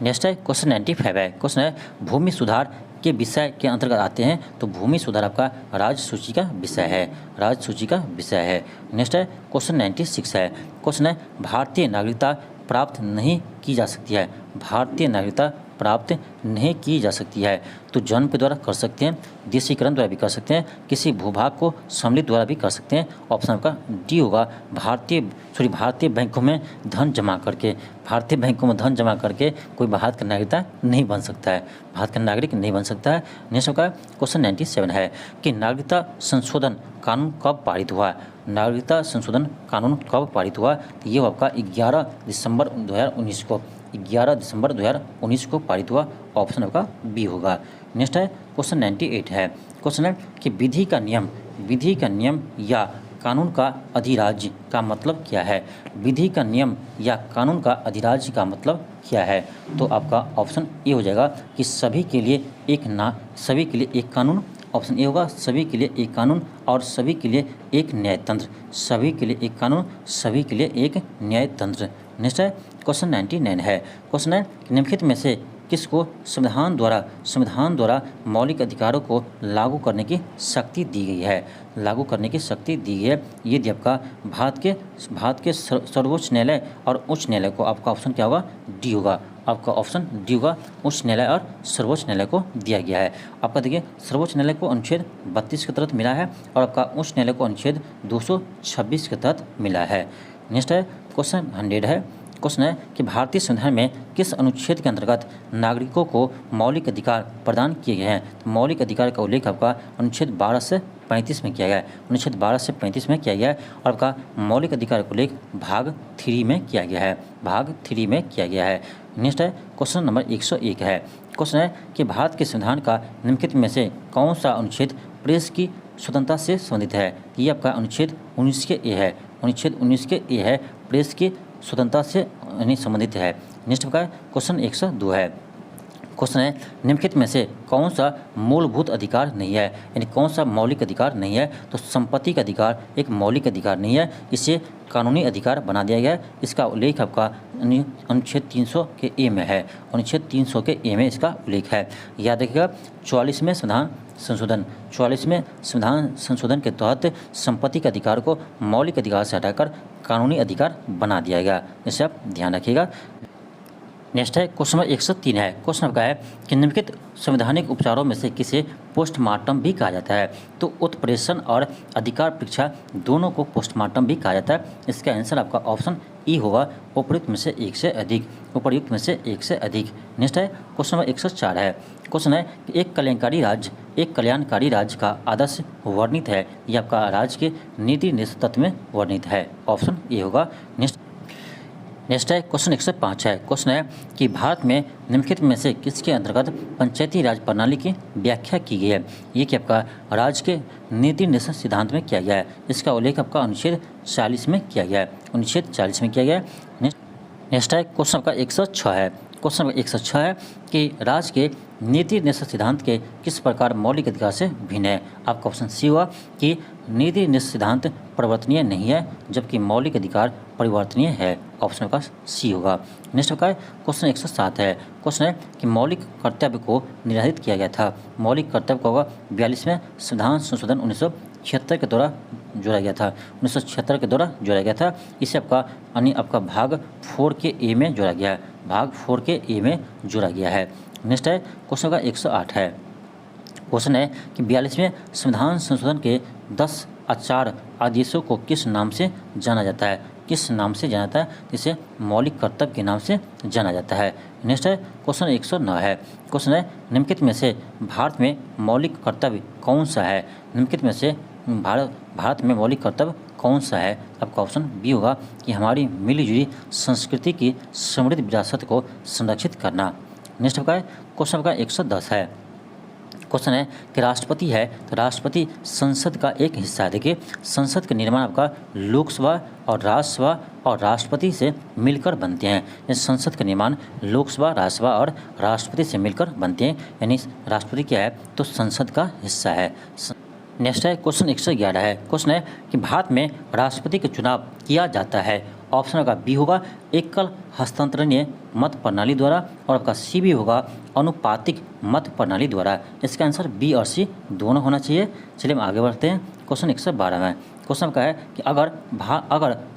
नेक्स्ट है क्वेश्चन 95 है, क्वेश्चन है भूमि सुधार के विषय के अंतर्गत आते हैं, तो भूमि सुधार आपका राज्य सूची का विषय है, नेक्स्ट है क्वेश्चन 96 है, क्वेश्चन है भारतीय नागरिकता प्राप्त नहीं की जा सकती है। भारतीय नागरिकता प्राप्त नहीं की जा सकती है। तो जन्म के द्वारा कर सकते हैं, देशीकरण द्वारा भी कर सकते हैं, किसी भूभाग को सम्मिलित द्वारा भी कर सकते हैं। ऑप्शन आपका डी होगा। भारतीय बैंकों में धन जमा करके, भारतीय बैंकों में धन जमा करके कोई भारत का नागरिकता नहीं बन सकता है, भारत का नागरिक नहीं बन सकता है। नेक्स्ट का क्वेश्चन 97 है कि नागरिकता संशोधन कानून कब पारित हुआ। नागरिकता संशोधन कानून कब पारित हुआ, तो ये आपका 11 दिसंबर 2019 को 11 दिसंबर 2019 को पारित हुआ। ऑप्शन आपका बी होगा। नेक्स्ट है क्वेश्चन 98 है। क्वेश्चन है कि विधि का नियम या कानून का अधिराज्य का मतलब क्या है। विधि का नियम या कानून का अधिराज्य का मतलब क्या है, तो आपका ऑप्शन ए हो जाएगा कि सभी के लिए एक कानून। ऑप्शन ए होगा सभी के लिए एक कानून और सभी के लिए एक न्यायतंत्र, सभी के लिए एक कानून, सभी के लिए एक न्यायतंत्र। नेक्स्ट है क्वेश्चन 99 है। क्वेश्चन है निम्नलिखित में से किसको संविधान द्वारा मौलिक अधिकारों को लागू करने की शक्ति दी गई है। लागू करने की शक्ति दी गई है, ये आपका भारत के सर्वोच्च न्यायालय और उच्च न्यायालय को। आपका ऑप्शन क्या होगा, डी होगा। आपका ऑप्शन डी होगा, उच्च न्यायालय और सर्वोच्च न्यायालय को दिया गया है। आपका देखिए सर्वोच्च न्यायालय को अनुच्छेद 32 के तहत मिला है और आपका उच्च न्यायालय को अनुच्छेद 226 के तहत मिला है। नेक्स्ट है क्वेश्चन 100 है। क्वेश्चन है कि भारतीय संविधान में किस अनुच्छेद के अंतर्गत नागरिकों को मौलिक अधिकार प्रदान किए गए हैं। तो मौलिक अधिकार का उल्लेख आपका अनुच्छेद 12 से 35 में किया गया है, अनुच्छेद 12 से 35 में किया गया है। और आपका मौलिक अधिकार का उल्लेख भाग 3 में किया गया है, भाग 3 में किया गया है। नेक्स्ट है क्वेश्चन नंबर 101 है। क्वेश्चन है कि भारत के संविधान का निम्नलिखित में से कौन सा अनुच्छेद प्रेस की स्वतंत्रता से संबंधित है। ये आपका अनुच्छेद 19 के ए है, अनुच्छेद 19 के ए है, प्रेस की स्वतंत्रता से संबंधित है। नेक्स्ट का क्वेश्चन 102 है। क्वेश्चन है निम्नलिखित में से कौन सा मूलभूत अधिकार नहीं है, यानी कौन सा मौलिक अधिकार नहीं है। तो संपत्ति का अधिकार एक मौलिक अधिकार नहीं है, इसे कानूनी अधिकार बना दिया गया है। इसका उल्लेख आपका अनुच्छेद 300 के ए में है, अनुच्छेद 300 के ए में इसका उल्लेख है। याद रखिएगा 44वें संविधान संशोधन के तहत संपत्ति के अधिकार को मौलिक अधिकार से हटाकर कानूनी अधिकार बना दिया गया, इसे आप ध्यान रखिएगा। नेक्स्ट है क्वेश्चन नंबर 103 है। क्वेश्चन आपका है कि निम्नलिखित संवैधानिक उपचारों में से किसे पोस्टमार्टम भी कहा जाता है। तो उत्प्रेषण और अधिकार परीक्षा दोनों को पोस्टमार्टम भी कहा जाता है। इसका आंसर आपका ऑप्शन ई होगा, उपर्युक्त में से एक से अधिक, उपर्युक्त में से एक से अधिक। नेक्स्ट है क्वेश्चन नंबर 104 है। क्वेश्चन है कि एक कल्याणकारी राज्य का आदर्श वर्णित है, यह आपका राज्य के नीति निश्चित तत्व में वर्णित है। ऑप्शन ए होगा। नेक्स्ट है क्वेश्चन 105 है। क्वेश्चन है कि भारत में निम्नलिखित में से किसके अंतर्गत पंचायती राज प्रणाली की व्याख्या की गई है। ये कि आपका राज्य के नीति निश्चित सिद्धांत में किया गया है। इसका उल्लेख आपका अनुच्छेद 40 में किया गया है, अनुच्छेद 40 में किया गया है। नेक्स्ट है क्वेश्चन आपका 106 है। क्वेश्चन 106 है कि राज्य के नीति निश्चित सिद्धांत के किस प्रकार मौलिक अधिकार से भिन्न है। आपका ऑप्शन सी हुआ कि नीति निश्चित सिद्धांत परिवर्तनीय नहीं है, जबकि मौलिक अधिकार परिवर्तनीय है। ऑप्शन का सी होगा। नेक्स्ट का क्वेश्चन 107 है। क्वेश्चन है कि मौलिक कर्तव्य को निर्धारित किया गया था। मौलिक कर्तव्य को होगा 42वें संविधान संशोधन 1976 के द्वारा जोड़ा गया था, 1976 के द्वारा जोड़ा गया था। इसे आपका भाग 4 के ए में जोड़ा गया है, भाग 4 के ए में जोड़ा गया है। नेक्स्ट है क्वेश्चन का 108 है। क्वेश्चन है कि 42वें संविधान संशोधन के 10 आचार आदेशों को किस नाम से जाना जाता है। किस नाम से जाना जाता है, इसे मौलिक कर्तव्य के नाम से जाना जाता है। नेक्स्ट है क्वेश्चन 109 है। क्वेश्चन है निम्नलिखित में से भारत में मौलिक कर्तव्य कौन सा है। निम्नलिखित में से भारत में मौलिक कर्तव्य कौन सा है। आपका ऑप्शन बी होगा कि हमारी मिलीजुली संस्कृति की समृद्ध विरासत को संरक्षित करना। नेक्स्ट का क्वेश्चन का 110 है। क्वेश्चन है कि राष्ट्रपति है, तो राष्ट्रपति संसद का एक हिस्सा है। देखिए संसद का निर्माण आपका लोकसभा और राज्यसभा और राष्ट्रपति से मिलकर बनते हैं। यानी संसद का निर्माण लोकसभा, राज्यसभा और राष्ट्रपति से मिलकर बनते हैं, यानी राष्ट्रपति क्या है, तो संसद का हिस्सा है। नेक्स्ट है क्वेश्चन 111 है। क्वेश्चन है कि भारत में राष्ट्रपति का चुनाव किया जाता है। ऑप्शन का बी होगा एकल हस्तांतरणीय मत प्रणाली द्वारा और आपका सी भी होगा अनुपातिक मत प्रणाली द्वारा। इसका आंसर बी और सी दोनों होना चाहिए। चलिए हम आगे बढ़ते हैं क्वेश्चन 112 में। क्वेश्चन का है कि अगर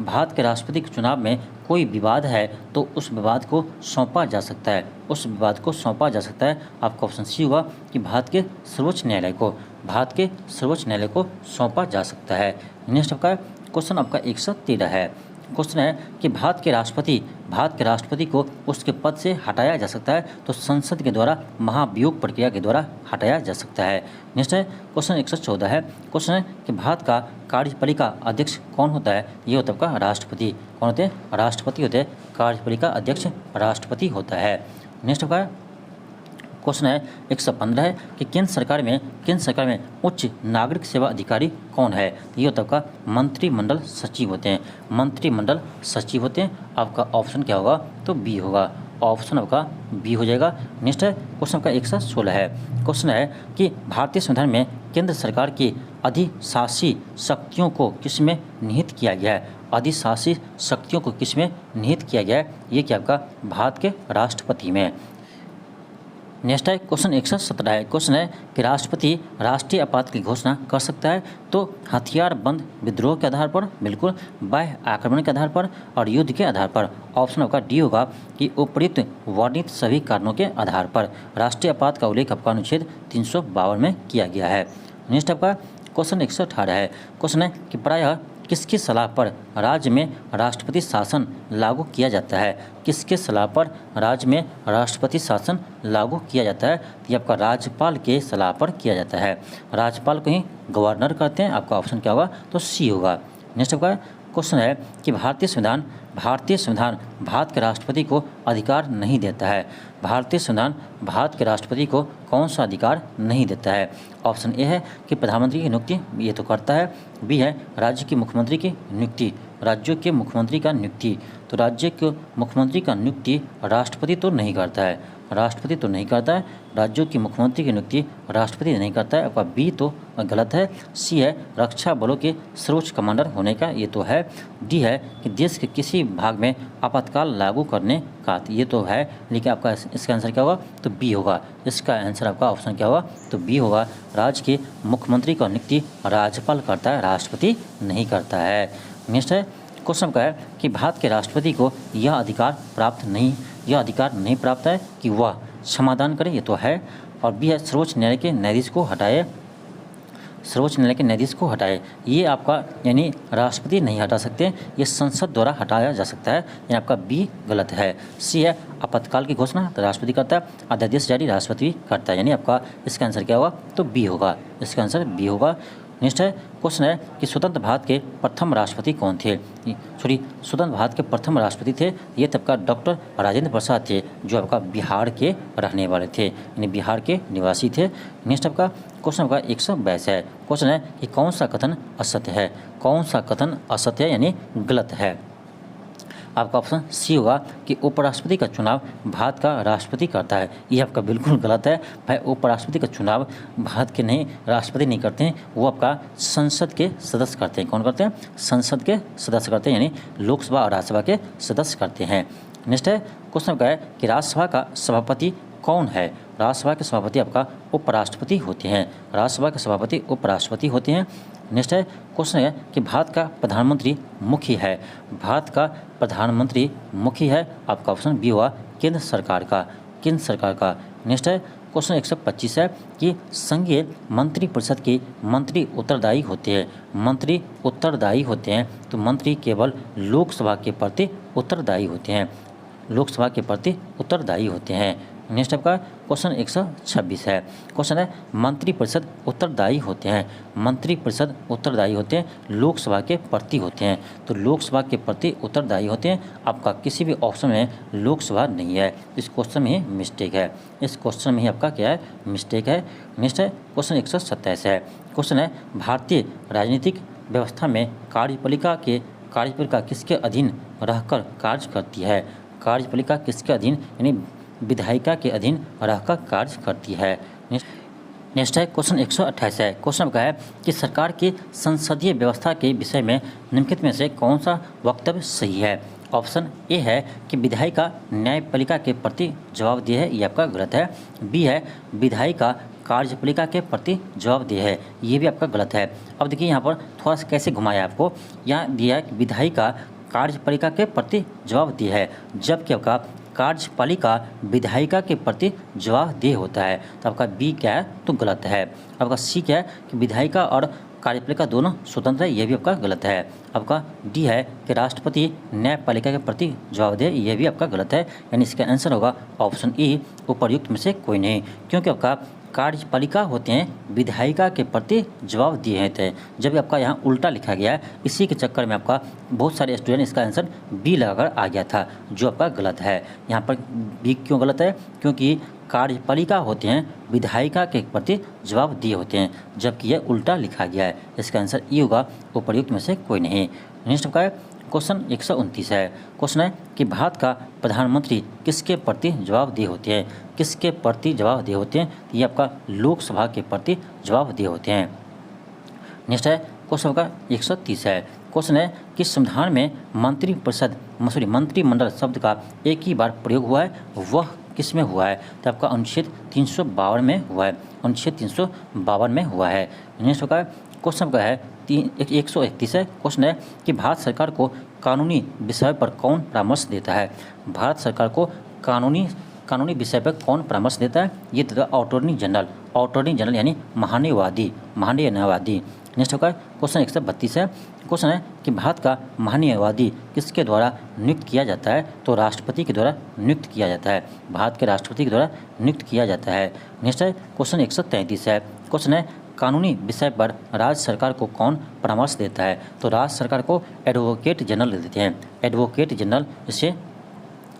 भारत के राष्ट्रपति के चुनाव में कोई विवाद है तो उस विवाद को सौंपा जा सकता है, उस विवाद को सौंपा जा सकता है। आपका ऑप्शन सी होगा कि भारत के सर्वोच्च न्यायालय को सौंपा जा सकता है। नेक्स्ट आपका क्वेश्चन आपका 113 है। क्वेश्चन है कि भारत के राष्ट्रपति को उसके पद से हटाया जा सकता है तो संसद के द्वारा महाभियोग प्रक्रिया के द्वारा हटाया जा सकता है। नेक्स्ट है क्वेश्चन 114 है। क्वेश्चन है कि भारत का कार्यपालिका अध्यक्ष कौन होता है? ये होता है आपका राष्ट्रपति। कौन होते हैं? राष्ट्रपति होते हैं। कार्यपालिका अध्यक्ष राष्ट्रपति होता है। नेक्स्ट आपका क्वेश्चन है 115 है कि केंद्र सरकार में उच्च नागरिक सेवा अधिकारी कौन है? ये होता है आपका मंत्रिमंडल सचिव होते हैं। मंत्रिमंडल सचिव होते हैं। आपका ऑप्शन क्या होगा? तो बी होगा। ऑप्शन आपका बी हो जाएगा। नेक्स्ट है क्वेश्चन का 116 है। क्वेश्चन है कि भारतीय संविधान में केंद्र सरकार की अधिशासी शक्तियों को किसमें निहित किया गया है? अधिशासी शक्तियों को किसमें निहित किया गया है? ये क्या आपका भारत के राष्ट्रपति में। नेक्स्ट है क्वेश्चन 117 है। क्वेश्चन है कि राष्ट्रपति राष्ट्रीय आपात की घोषणा कर सकता है तो हथियार बंद विद्रोह के आधार पर, बिल्कुल, बाह्य आक्रमण के आधार पर और युद्ध के आधार पर। ऑप्शन आपका डी होगा कि उपयुक्त वर्णित सभी कारणों के आधार पर राष्ट्रीय आपात का उल्लेख आपका अनुच्छेद 352 में किया गया है। नेक्स्ट आपका क्वेश्चन 118 है। क्वेश्चन है कि प्रायः किसकी सलाह पर राज्य में राष्ट्रपति शासन लागू किया जाता है? किसके सलाह पर राज्य में राष्ट्रपति शासन लागू किया जाता है? ये आपका राज्यपाल के सलाह पर किया जाता है। राज्यपाल को ही गवर्नर करते हैं। आपका ऑप्शन क्या होगा? तो सी होगा। नेक्स्ट आपका क्वेश्चन है कि भारतीय संविधान भारत के राष्ट्रपति को अधिकार नहीं देता है। भारतीय संविधान भारत के राष्ट्रपति को कौन सा अधिकार नहीं देता है? ऑप्शन ए है कि प्रधानमंत्री की नियुक्ति, ये तो करता है। बी है राज्य के मुख्यमंत्री की नियुक्ति, राज्यों के मुख्यमंत्री का नियुक्ति, तो राज्य के मुख्यमंत्री का नियुक्ति राष्ट्रपति तो नहीं करता है, राज्यों की मुख्यमंत्री की नियुक्ति राष्ट्रपति नहीं करता है। आपका बी तो गलत है। सी है रक्षा बलों के सर्वोच्च कमांडर होने का, ये तो है। डी है कि देश के किसी भाग में आपातकाल लागू करने का, ये तो है। लेकिन आपका इसका आंसर क्या होगा? तो बी होगा। इसका आंसर आपका ऑप्शन क्या होगा? तो बी होगा। राज्य के मुख्यमंत्री का नियुक्ति राज्यपाल करता है, राष्ट्रपति नहीं करता है। नेक्स्ट है क्वेश्चन का है कि भारत के राष्ट्रपति को यह अधिकार नहीं प्राप्त है कि वह क्षमादान करे, ये तो है। और बी है सर्वोच्च न्यायालय के न्यायाधीश को हटाए, ये आपका यानी राष्ट्रपति नहीं हटा सकते, ये संसद द्वारा हटाया जा सकता है। यानी आपका बी गलत है। सी है आपातकाल की घोषणा तो राष्ट्रपति करता है, अध्यादेश जारी राष्ट्रपति करता है। यानी आपका इसका आंसर क्या होगा? तो बी होगा। इसका आंसर बी होगा। नेक्स्ट है क्वेश्चन है कि स्वतंत्र भारत के प्रथम राष्ट्रपति कौन थे? स्वतंत्र भारत के प्रथम राष्ट्रपति थे, ये तब का डॉक्टर राजेंद्र प्रसाद थे, जो आपका बिहार के रहने वाले थे, यानी बिहार के निवासी थे। नेक्स्ट आपका क्वेश्चन आपका 122 है। क्वेश्चन है कि कौन सा कथन असत्य है यानी गलत है? आपका ऑप्शन सी होगा कि उपराष्ट्रपति का चुनाव भारत का राष्ट्रपति करता है, ये आपका बिल्कुल गलत है। भाई उपराष्ट्रपति का चुनाव भारत के नहीं, राष्ट्रपति नहीं करते हैं, वो आपका संसद के सदस्य करते हैं। कौन करते हैं? संसद के सदस्य करते हैं, यानी लोकसभा और राज्यसभा के सदस्य करते हैं। नेक्स्ट है क्वेश्चन का है कि राज्यसभा का सभापति कौन है? राज्यसभा के सभापति आपका उपराष्ट्रपति होते हैं। राज्यसभा के सभापति उपराष्ट्रपति होते हैं। नेक्स्ट है क्वेश्चन है कि भारत का प्रधानमंत्री मुखी है। आपका ऑप्शन बी हुआ केंद्र सरकार का। नेक्स्ट है क्वेश्चन 125 है कि संघीय मंत्रिपरिषद के मंत्री उत्तरदायी होते हैं, तो मंत्री केवल लोकसभा के प्रति उत्तरदायी होते हैं। नेक्स्ट आपका क्वेश्चन 126 है। क्वेश्चन है मंत्रिपरिषद उत्तरदायी होते हैं, लोकसभा के प्रति होते हैं, तो लोकसभा के प्रति उत्तरदायी होते हैं। आपका किसी भी ऑप्शन में लोकसभा नहीं है, इस क्वेश्चन में ही मिस्टेक है, आपका क्या है? मिस्टेक है। नेक्स्ट है क्वेश्चन 127 है। क्वेश्चन है भारतीय राजनीतिक व्यवस्था में कार्यपालिका किसके अधीन रहकर कार्य करती है? कार्यपालिका किसके अधीन यानी विधायिका के अधीन रहकर कार्य करती है। नेक्स्ट है क्वेश्चन 128 है। क्वेश्चन का है कि सरकार की संसदीय व्यवस्था के विषय में निम्नलिखित में से कौन सा वक्तव्य सही है? ऑप्शन ए है कि विधायिका न्यायपालिका के प्रति जवाबदेह है, ये आपका गलत है। बी है विधायिका कार्यपालिका के प्रति जवाबदेह है, ये भी आपका गलत है। अब देखिए यहाँ पर थोड़ा सा कैसे घुमाया आपको, यहाँ दिया है कि विधायिका कार्यपालिका के प्रति जवाबदेह है, जबकि आपका कार्यपालिका विधायिका के प्रति जवाबदेह होता है। तो आपका बी क्या है, तो गलत है। आपका सी क्या है कि विधायिका और कार्यपालिका दोनों स्वतंत्र है, यह भी आपका गलत है। आपका डी है कि राष्ट्रपति न्यायपालिका के प्रति जवाबदेह, यह भी आपका गलत है। यानी इसका आंसर होगा ऑप्शन ई, उपर्युक्त में से कोई नहीं, क्योंकि आपका कार्यपालिका होते हैं विधायिका के प्रति जवाबदेह होते हैं। जब आपका यहाँ उल्टा लिखा गया है, इसी के चक्कर में आपका बहुत सारे स्टूडेंट इसका आंसर बी लगाकर आ गया था, जो आपका गलत है। यहाँ पर बी क्यों गलत है, क्योंकि कार्यपालिका होते हैं विधायिका के प्रति जवाबदेह होते हैं, जबकि यह उल्टा लिखा गया है। इसका आंसर ई होगा, उपर्युक्त में से कोई नहीं। नेक्स्ट आपका है क्वेश्चन 129 है। क्वेश्चन है कि भारत का प्रधानमंत्री किसके प्रति जवाबदेह होते हैं, किसके प्रति जवाबदेह होते हैं, ये आपका लोकसभा के प्रति जवाबदेह होते हैं। नेक्स्ट है क्वेश्चन का 130 है। क्वेश्चन है कि संविधान में मंत्रिमंडल शब्द का एक ही बार प्रयोग हुआ है, वह किस में हुआ है, तो आपका अनुच्छेद 352 में हुआ है, अनुच्छेद 352 में हुआ है। नेक्स्ट का क्वेश्चन का है 131 है। क्वेश्चन है कि भारत सरकार को कानूनी विषय पर कौन परामर्श देता है, भारत सरकार को कानूनी विषय पर कौन परामर्श देता है, ये देता है अटॉर्नी जनरल यानी महान्यायवादी। नेक्स्ट होगा क्वेश्चन 132 है। क्वेश्चन है कि भारत का महान्यायवादी किसके द्वारा नियुक्त किया जाता है, तो राष्ट्रपति के द्वारा नियुक्त किया जाता है, भारत के राष्ट्रपति के द्वारा नियुक्त किया जाता है। नेक्स्ट है क्वेश्चन 133 है। क्वेश्चन है कानूनी विषय पर राज्य सरकार को कौन परामर्श देता है, तो राज्य सरकार को एडवोकेट जनरल देते हैं, एडवोकेट जनरल इसे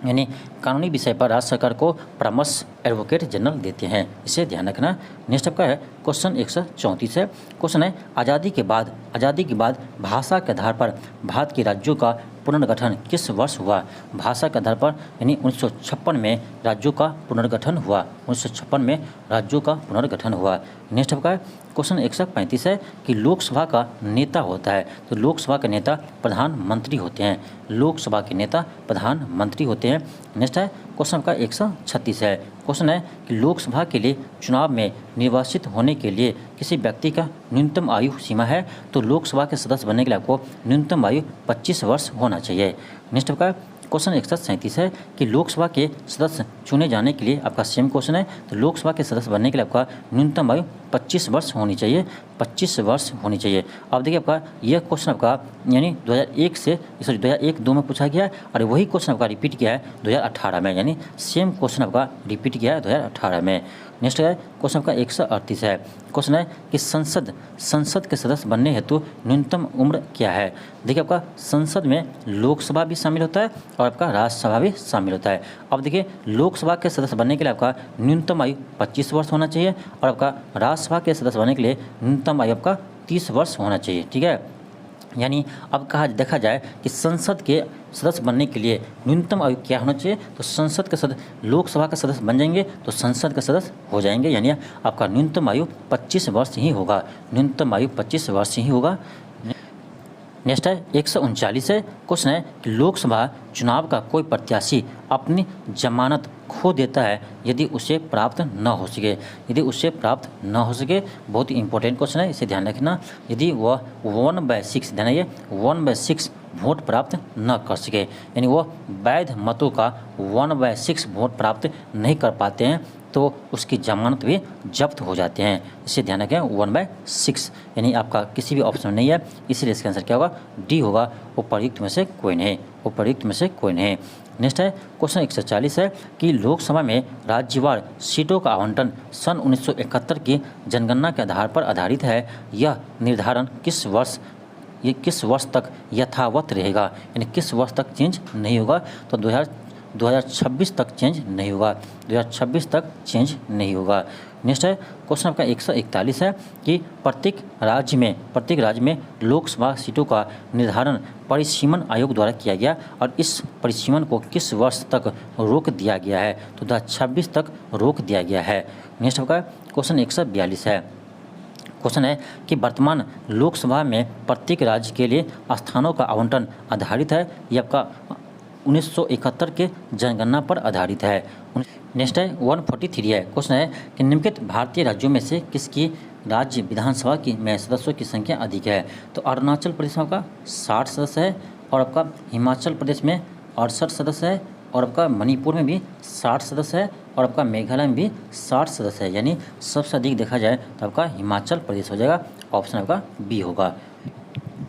यानी कानूनी विषय पर राज्य सरकार को परामर्श एडवोकेट जनरल देते हैं, इसे ध्यान रखना। नेक्स्ट आपका है क्वेश्चन 134 है। क्वेश्चन है आज़ादी के बाद भाषा के आधार पर भारत के राज्यों का पुनर्गठन किस वर्ष हुआ, भाषा के आधार पर यानी 1956 में राज्यों का पुनर्गठन हुआ, 1956 में राज्यों का पुनर्गठन हुआ। नेक्स्ट आपका क्वेश्चन 135 है कि लोकसभा का नेता होता है, तो लोकसभा के नेता प्रधानमंत्री होते हैं, लोकसभा के नेता प्रधानमंत्री होते हैं। नेक्स्ट है क्वेश्चन का 136 है। क्वेश्चन है कि लोकसभा के लिए चुनाव में निर्वाचित होने के लिए किसी व्यक्ति का न्यूनतम आयु सीमा है, तो लोकसभा के सदस्य बनने के लिए आपको न्यूनतम आयु 25 वर्ष होना चाहिए। नेक्स्ट आपका क्वेश्चन 137 है कि लोकसभा के सदस्य चुने जाने के लिए आपका सेम क्वेश्चन है, तो लोकसभा के सदस्य बनने के लिए आपका न्यूनतम आयु 25 वर्ष होनी चाहिए, 25 वर्ष होनी चाहिए। अब देखिए आपका यह क्वेश्चन आपका यानी 2001-2 में पूछा गया है, और वही क्वेश्चन आपका रिपीट किया है 2018 में, यानी सेम क्वेश्चन आपका रिपीट किया है 2018 में। नेक्स्ट है क्वेश्चन आपका 138 है। क्वेश्चन है कि संसद के सदस्य बनने हेतु न्यूनतम उम्र क्या है। देखिए आपका संसद में लोकसभा भी शामिल होता है और आपका राज्यसभा भी शामिल होता है। अब देखिए लोकसभा के सदस्य बनने के लिए आपका न्यूनतम आयु 25 वर्ष होना चाहिए, और आपका राज्यसभा के सदस्य बनने के लिए न्यूनतम आयु आपका 30 वर्ष होना चाहिए, ठीक है। यानी अब देखा जाए कि संसद के सदस्य बनने के लिए न्यूनतम आयु क्या होना चाहिए, तो संसद के सदस्य लोकसभा का सदस्य बन जाएंगे तो संसद के सदस्य हो जाएंगे, यानी आपका न्यूनतम आयु 25 वर्ष ही होगा, न्यूनतम आयु 25 वर्ष ही होगा। नेक्स्ट है 139 है। क्वेश्चन है कि लोकसभा चुनाव का कोई प्रत्याशी अपनी जमानत खो देता है यदि उसे प्राप्त न हो सके, यदि उसे प्राप्त न हो सके, बहुत ही इंपॉर्टेंट क्वेश्चन है, इसे ध्यान रखना। यदि वह 1/6 ध्यान रखिए 1/6 वोट प्राप्त न कर सके, यानी वह वैध मतों का 1/6 वोट प्राप्त नहीं कर पाते हैं, तो उसकी जमानत भी जब्त हो जाते हैं, इसे ध्यान रखें 1/6, यानी आपका किसी भी ऑप्शन नहीं है, इसीलिए इसका आंसर क्या होगा, डी होगा, उपर्युक्त में से कोई नहीं, उपर्युक्त में से कोई नहीं। नेक्स्ट है क्वेश्चन 140 है कि लोकसभा में राज्यवार सीटों का आवंटन सन 1971 की जनगणना के आधार पर आधारित है, यह निर्धारण किस वर्ष तक यथावत रहेगा, यानी किस वर्ष तक चेंज नहीं होगा, तो 2026 तक चेंज नहीं होगा, 2026 तक चेंज नहीं होगा। नेक्स्ट है क्वेश्चन आपका 141 है कि प्रत्येक राज्य में लोकसभा सीटों का निर्धारण परिसीमन आयोग द्वारा किया गया, और इस परिसीमन को किस वर्ष तक रोक दिया गया है, तो 2026 तक रोक दिया गया है। नेक्स्ट आपका क्वेश्चन 142 है। क्वेश्चन है कि वर्तमान लोकसभा में प्रत्येक राज्य के लिए स्थानों का आवंटन आधारित है, यह आपका 1971 के जनगणना पर आधारित है, नेक्स्ट है 143 है। क्वेश्चन है कि निम्नलिखित भारतीय राज्यों में से किसकी राज्य विधानसभा की में सदस्यों की संख्या अधिक है? तो अरुणाचल प्रदेश में आपका 60 सदस्य है और आपका हिमाचल प्रदेश में 68 सदस्य है और आपका मणिपुर में भी 60 सदस्य है और आपका मेघालय में भी 60 सदस्य है। यानी सबसे अधिक देखा जाए तो आपका हिमाचल प्रदेश हो जाएगा, ऑप्शन आपका बी होगा।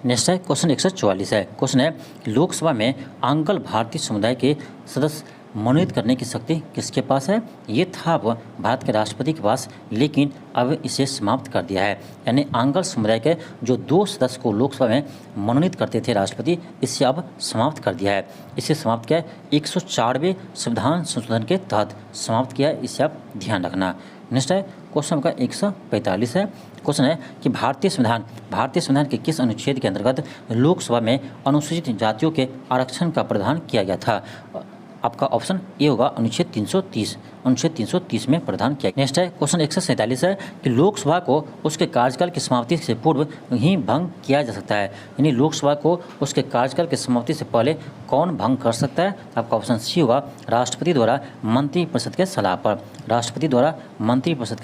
नेक्स्ट है क्वेश्चन 144 है। क्वेश्चन है लोकसभा में आंग्ल भारतीय समुदाय के सदस्य मनोनीत करने की शक्ति किसके पास है? ये था अब भारत के राष्ट्रपति के पास, लेकिन अब इसे समाप्त कर दिया है। यानी आंग्ल समुदाय के जो 2 सदस्य को लोकसभा में मनोनीत करते थे राष्ट्रपति, इसे अब समाप्त कर दिया है। इसे समाप्त किया है 104वें संविधान संशोधन के तहत समाप्त किया है, इसे आप ध्यान रखना। नेक्स्ट है क्वेश्चन आपका 145 है। क्वेश्चन है कि भारतीय संविधान के किस अनुच्छेद के अंतर्गत लोकसभा में अनुसूचित जातियों के आरक्षण का प्रावधान किया गया था? आपका ऑप्शन ए होगा अनुच्छेद 330 में प्रावधान किया। नेक्स्ट है क्वेश्चन 147 है कि लोकसभा को उसके कार्यकाल की समाप्ति से पूर्व ही भंग किया जा सकता है। यानी लोकसभा को उसके कार्यकाल की समाप्ति से पहले कौन भंग कर सकता है? आपका ऑप्शन सी होगा राष्ट्रपति द्वारा मंत्रिपरिषद के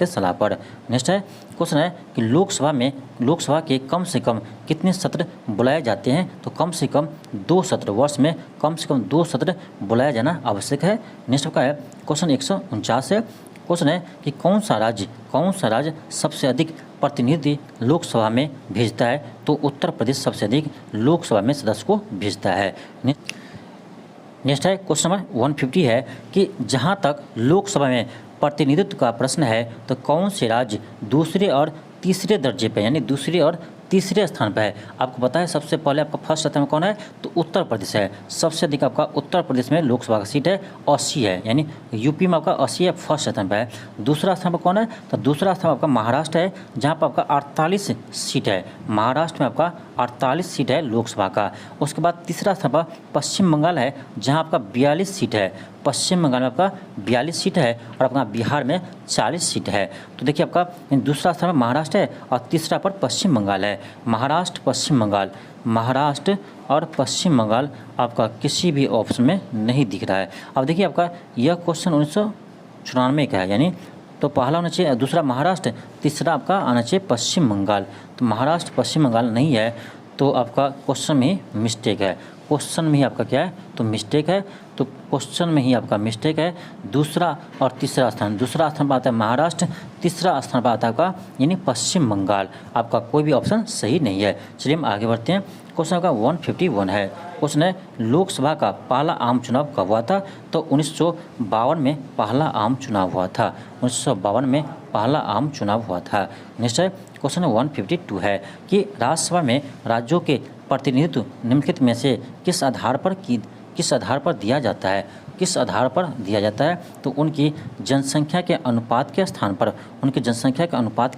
सलाह पर। नेक्स्ट है क्वेश्चन है कि लोकसभा के कम से कम कितने सत्र बुलाए जाते हैं? तो कम से कम 2 सत्र, वर्ष में कम से कम 2 सत्र बुलाया जाना आवश्यक है। नेक्स्ट का है क्वेश्चन 149 है। क्वेश्चन है कि कौन सा राज्य सबसे अधिक प्रतिनिधि लोकसभा में भेजता है? तो उत्तर प्रदेश सबसे अधिक लोकसभा में सदस्य को भेजता है। नेक्स्ट है क्वेश्चन नंबर 150 है कि जहाँ तक लोकसभा में प्रतिनिधित्व का प्रश्न है तो कौन से राज्य दूसरे और तीसरे दर्जे पर, यानी दूसरे और तीसरे स्थान पर है? आपको पता है सबसे पहले आपका फर्स्ट स्थान में कौन है? तो उत्तर प्रदेश है। सबसे अधिक आपका उत्तर प्रदेश में लोकसभा का सीट है 80 है, यानी यूपी में आपका 80 है, फर्स्ट स्थान पर है। दूसरा स्थान पर कौन है? तो दूसरा स्थान आपका महाराष्ट्र है, जहाँ पर आपका 48 सीट है। महाराष्ट्र में आपका 48 सीट है लोकसभा का। उसके बाद तीसरा स्थान पर पश्चिम बंगाल है, जहाँ आपका 42 सीट है। पश्चिम बंगाल में आपका 42 सीट है और अपना बिहार में 40 सीट है। तो देखिए आपका दूसरा स्थान पर महाराष्ट्र है और तीसरा पर पश्चिम बंगाल है। महाराष्ट्र और पश्चिम बंगाल आपका किसी भी ऑप्शन में नहीं दिख रहा है। अब देखिए आपका यह क्वेश्चन 1994 का है, यानी तो पहला होना चाहिए दूसरा महाराष्ट्र, तीसरा आपका आना चाहिए पश्चिम बंगाल। तो महाराष्ट्र पश्चिम बंगाल नहीं है, तो आपका क्वेश्चन में ही मिस्टेक है। क्वेश्चन में ही आपका क्या है? तो मिस्टेक है। तो क्वेश्चन में ही आपका मिस्टेक है। दूसरा और तीसरा स्थान, दूसरा स्थान पर आता है महाराष्ट्र, तीसरा स्थान पर आता है आपका यानी पश्चिम बंगाल। आपका कोई भी ऑप्शन सही नहीं है। चलिए हम आगे बढ़ते हैं। क्वेश्चन आपका 151 है। क्वेश्चन है लोकसभा का पहला आम चुनाव कब हुआ था? तो 1952 में पहला आम चुनाव हुआ था। 1952 में पहला आम चुनाव हुआ था। नेक्स्ट है क्वेश्चन 152 है कि राज्यसभा में राज्यों के प्रतिनिधित्व निम्नलिखित में से किस आधार पर दिया जाता है? किस आधार पर दिया जाता है? तो उनकी जनसंख्या के अनुपात के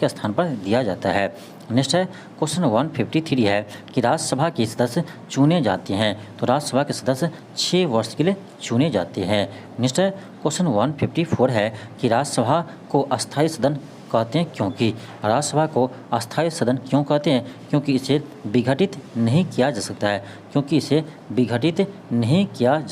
स्थान पर दिया जाता है। नेक्स्ट है क्वेश्चन 153 है कि राज्यसभा के सदस्य चुने जाते हैं। तो राज्यसभा के सदस्य 6 वर्ष के लिए चुने जाते हैं। नेक्स्ट है क्वेश्चन 154 है कि राज्यसभा को अस्थायी सदन कहते हैं क्योंकि? राज्यसभा को अस्थायी सदन क्यों कहते हैं? क्योंकि इसे विघटित नहीं किया जा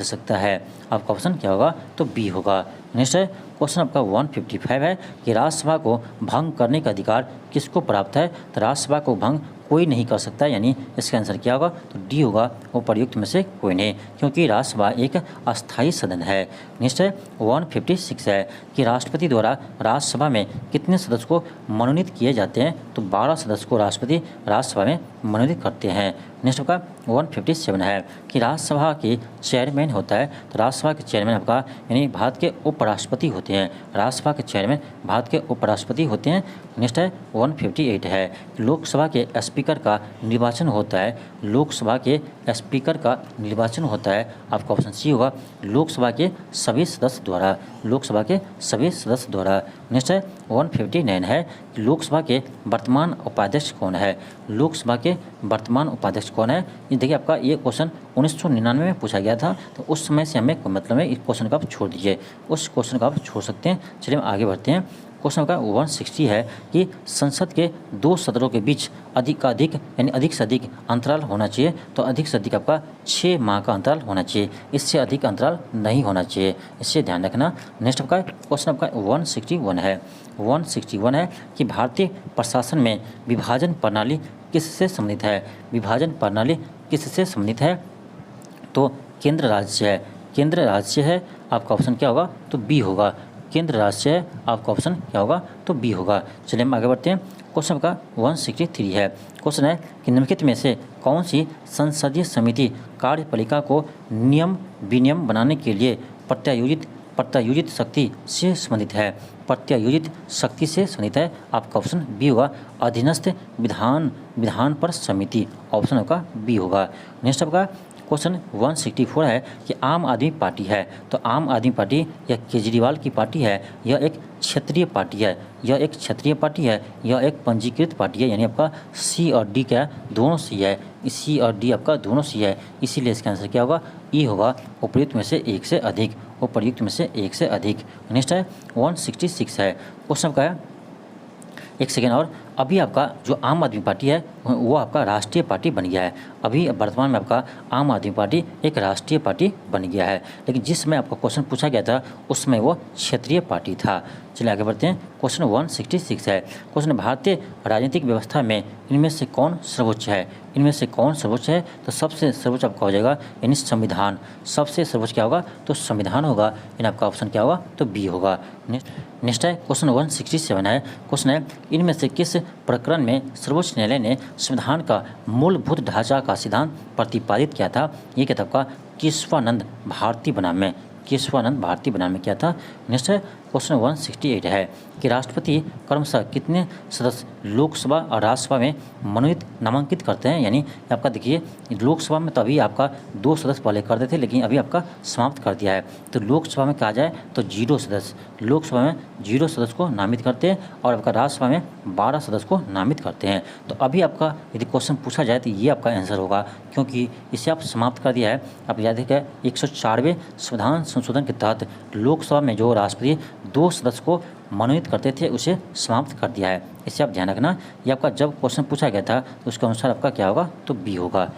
सकता है। आपका ऑप्शन क्या होगा? तो बी होगा। नेक्स्ट है क्वेश्चन आपका 155 है कि राज्यसभा को भंग करने का अधिकार किसको प्राप्त है? तो राज्यसभा को भंग कोई नहीं कर सकता, यानी इसका आंसर क्या होगा? तो डी होगा, वो प्रयुक्त में से कोई नहीं, क्योंकि राज्यसभा एक अस्थायी सदन है। नेक्स्ट है 156 है कि राष्ट्रपति द्वारा राज्यसभा में कितने सदस्य को मनोनीत किए जाते हैं? तो 12 सदस्य को राष्ट्रपति राज्यसभा में मनोनीत करते हैं। नेक्स्ट आपका 157 है कि राज्यसभा के चेयरमैन होता है। तो राज्यसभा के चेयरमैन आपका यानी भारत के उपराष्ट्रपति होते हैं। राज्यसभा के चेयरमैन भारत के उपराष्ट्रपति होते हैं। नेक्स्ट है 158 है लोकसभा के स्पीकर का निर्वाचन होता है। लोकसभा के स्पीकर का निर्वाचन होता है। आपका ऑप्शन सी होगा, लोकसभा के सभी सदस्य द्वारा। नेक्स्ट है 159 है कि लोकसभा के वर्तमान उपाध्यक्ष कौन है? लोकसभा के वर्तमान उपाध्यक्ष कौन है? ये देखिए आपका ये क्वेश्चन 1999 में पूछा गया था, तो उस समय से हमें कोई मतलब है, इस क्वेश्चन का आप छोड़ दीजिए, उस क्वेश्चन का आप छोड़ सकते हैं। चलिए हम आगे बढ़ते हैं। क्वेश्चन आपका 160 है कि संसद के 2 सदनों के बीच अधिक का अधिक यानी अधिक से अधिक अंतराल होना चाहिए। तो अधिक से अधिक आपका 6 माह का अंतराल होना चाहिए, इससे अधिक अंतराल नहीं होना चाहिए, इससे ध्यान रखना। नेक्स्ट आपका क्वेश्चन आपका 161 है। 161 है कि भारतीय प्रशासन में विभाजन प्रणाली किससे संबंधित है? विभाजन प्रणाली किससे संबंधित है? तो केंद्र राज्य है। केंद्र राज्य है, आपका ऑप्शन क्या होगा? तो बी होगा। केंद्र राज्य है, आपका ऑप्शन क्या होगा? तो बी होगा। चलिए हम आगे बढ़ते हैं। क्वेश्चन का 163 है। क्वेश्चन है कि निम्नलिखित में से कौन सी संसदीय समिति कार्यपालिका को नियम विनियम बनाने के लिए प्रत्यायोजित शक्ति से संबंधित है? प्रत्यायोजित शक्ति से संबंधित है, आपका ऑप्शन बी होगा। अधीनस्थ विधान पर समिति, ऑप्शन आपका बी होगा। नेक्स्ट आपका क्वेश्चन 164 है कि आम आदमी पार्टी है। तो आम आदमी पार्टी यह केजरीवाल की पार्टी है, यह एक क्षेत्रीय पार्टी है, यह एक क्षेत्रीय पार्टी है, यह एक पंजीकृत पार्टी है, यानी आपका सी और डी क्या दोनों सी है, सी और डी आपका दोनों सी है, इसीलिए इसका आंसर क्या होगा? ई होगा। उपयुक्त में से एक से अधिक, उपयुक्त में से एक से अधिक। नेक्स्ट है 166 है। क्वेश्चन का है, एक सेकेंड और, अभी आपका जो आम आदमी पार्टी है वो आपका राष्ट्रीय पार्टी बन गया है। अभी वर्तमान में आपका आम आदमी पार्टी एक राष्ट्रीय पार्टी बन गया है, लेकिन जिसमें आपका क्वेश्चन पूछा गया था उसमें वो क्षेत्रीय पार्टी था। चलिए आगे बढ़ते हैं। क्वेश्चन 166 है। क्वेश्चन, भारतीय राजनीतिक व्यवस्था में इनमें से कौन सर्वोच्च है? इनमें से कौन सर्वोच्च है? तो सबसे सर्वोच्च आपका हो जाएगा यानी संविधान। सबसे सर्वोच्च क्या होगा? तो संविधान होगा, यानी आपका ऑप्शन क्या होगा? तो बी होगा। नेक्स्ट है क्वेश्चन 167 है। क्वेश्चन है, इनमें से किस प्रकरण में सर्वोच्च न्यायालय ने संविधान का मूलभूत ढांचा का सिद्धांत प्रतिपादित किया था? ये क्या था आपका? केशवानंद भारती बनाम में, केशवानंद भारती बनाम में क्या था? नेक्स्ट है क्वेश्चन 168 है कि राष्ट्रपति क्रमशः कितने सदस्य लोकसभा और राज्यसभा में मनोनीत नामांकित करते हैं? यानी आपका देखिए, लोकसभा में तो अभी आपका 2 सदस्य पहले करते थे, लेकिन अभी आपका समाप्त कर दिया है। तो लोकसभा में कहा जाए तो 0 सदस्य, लोकसभा में 0 सदस्य को नामित करते हैं और आपका राज्यसभा में 12 सदस्य को नामित करते हैं। तो अभी आपका यदि क्वेश्चन पूछा जाए तो ये आपका आंसर होगा, क्योंकि इसे आप समाप्त कर दिया है। आप याद है 104वें संविधान संशोधन के तहत लोकसभा में जो राष्ट्रपति 2 सदस्य को मनोनीत करते थे उसे समाप्त कर दिया है, इससे आप ध्यान रखना। ये आपका जब क्वेश्चन पूछा गया था तो उसके अनुसार आपका क्या होगा? तो बी होगा।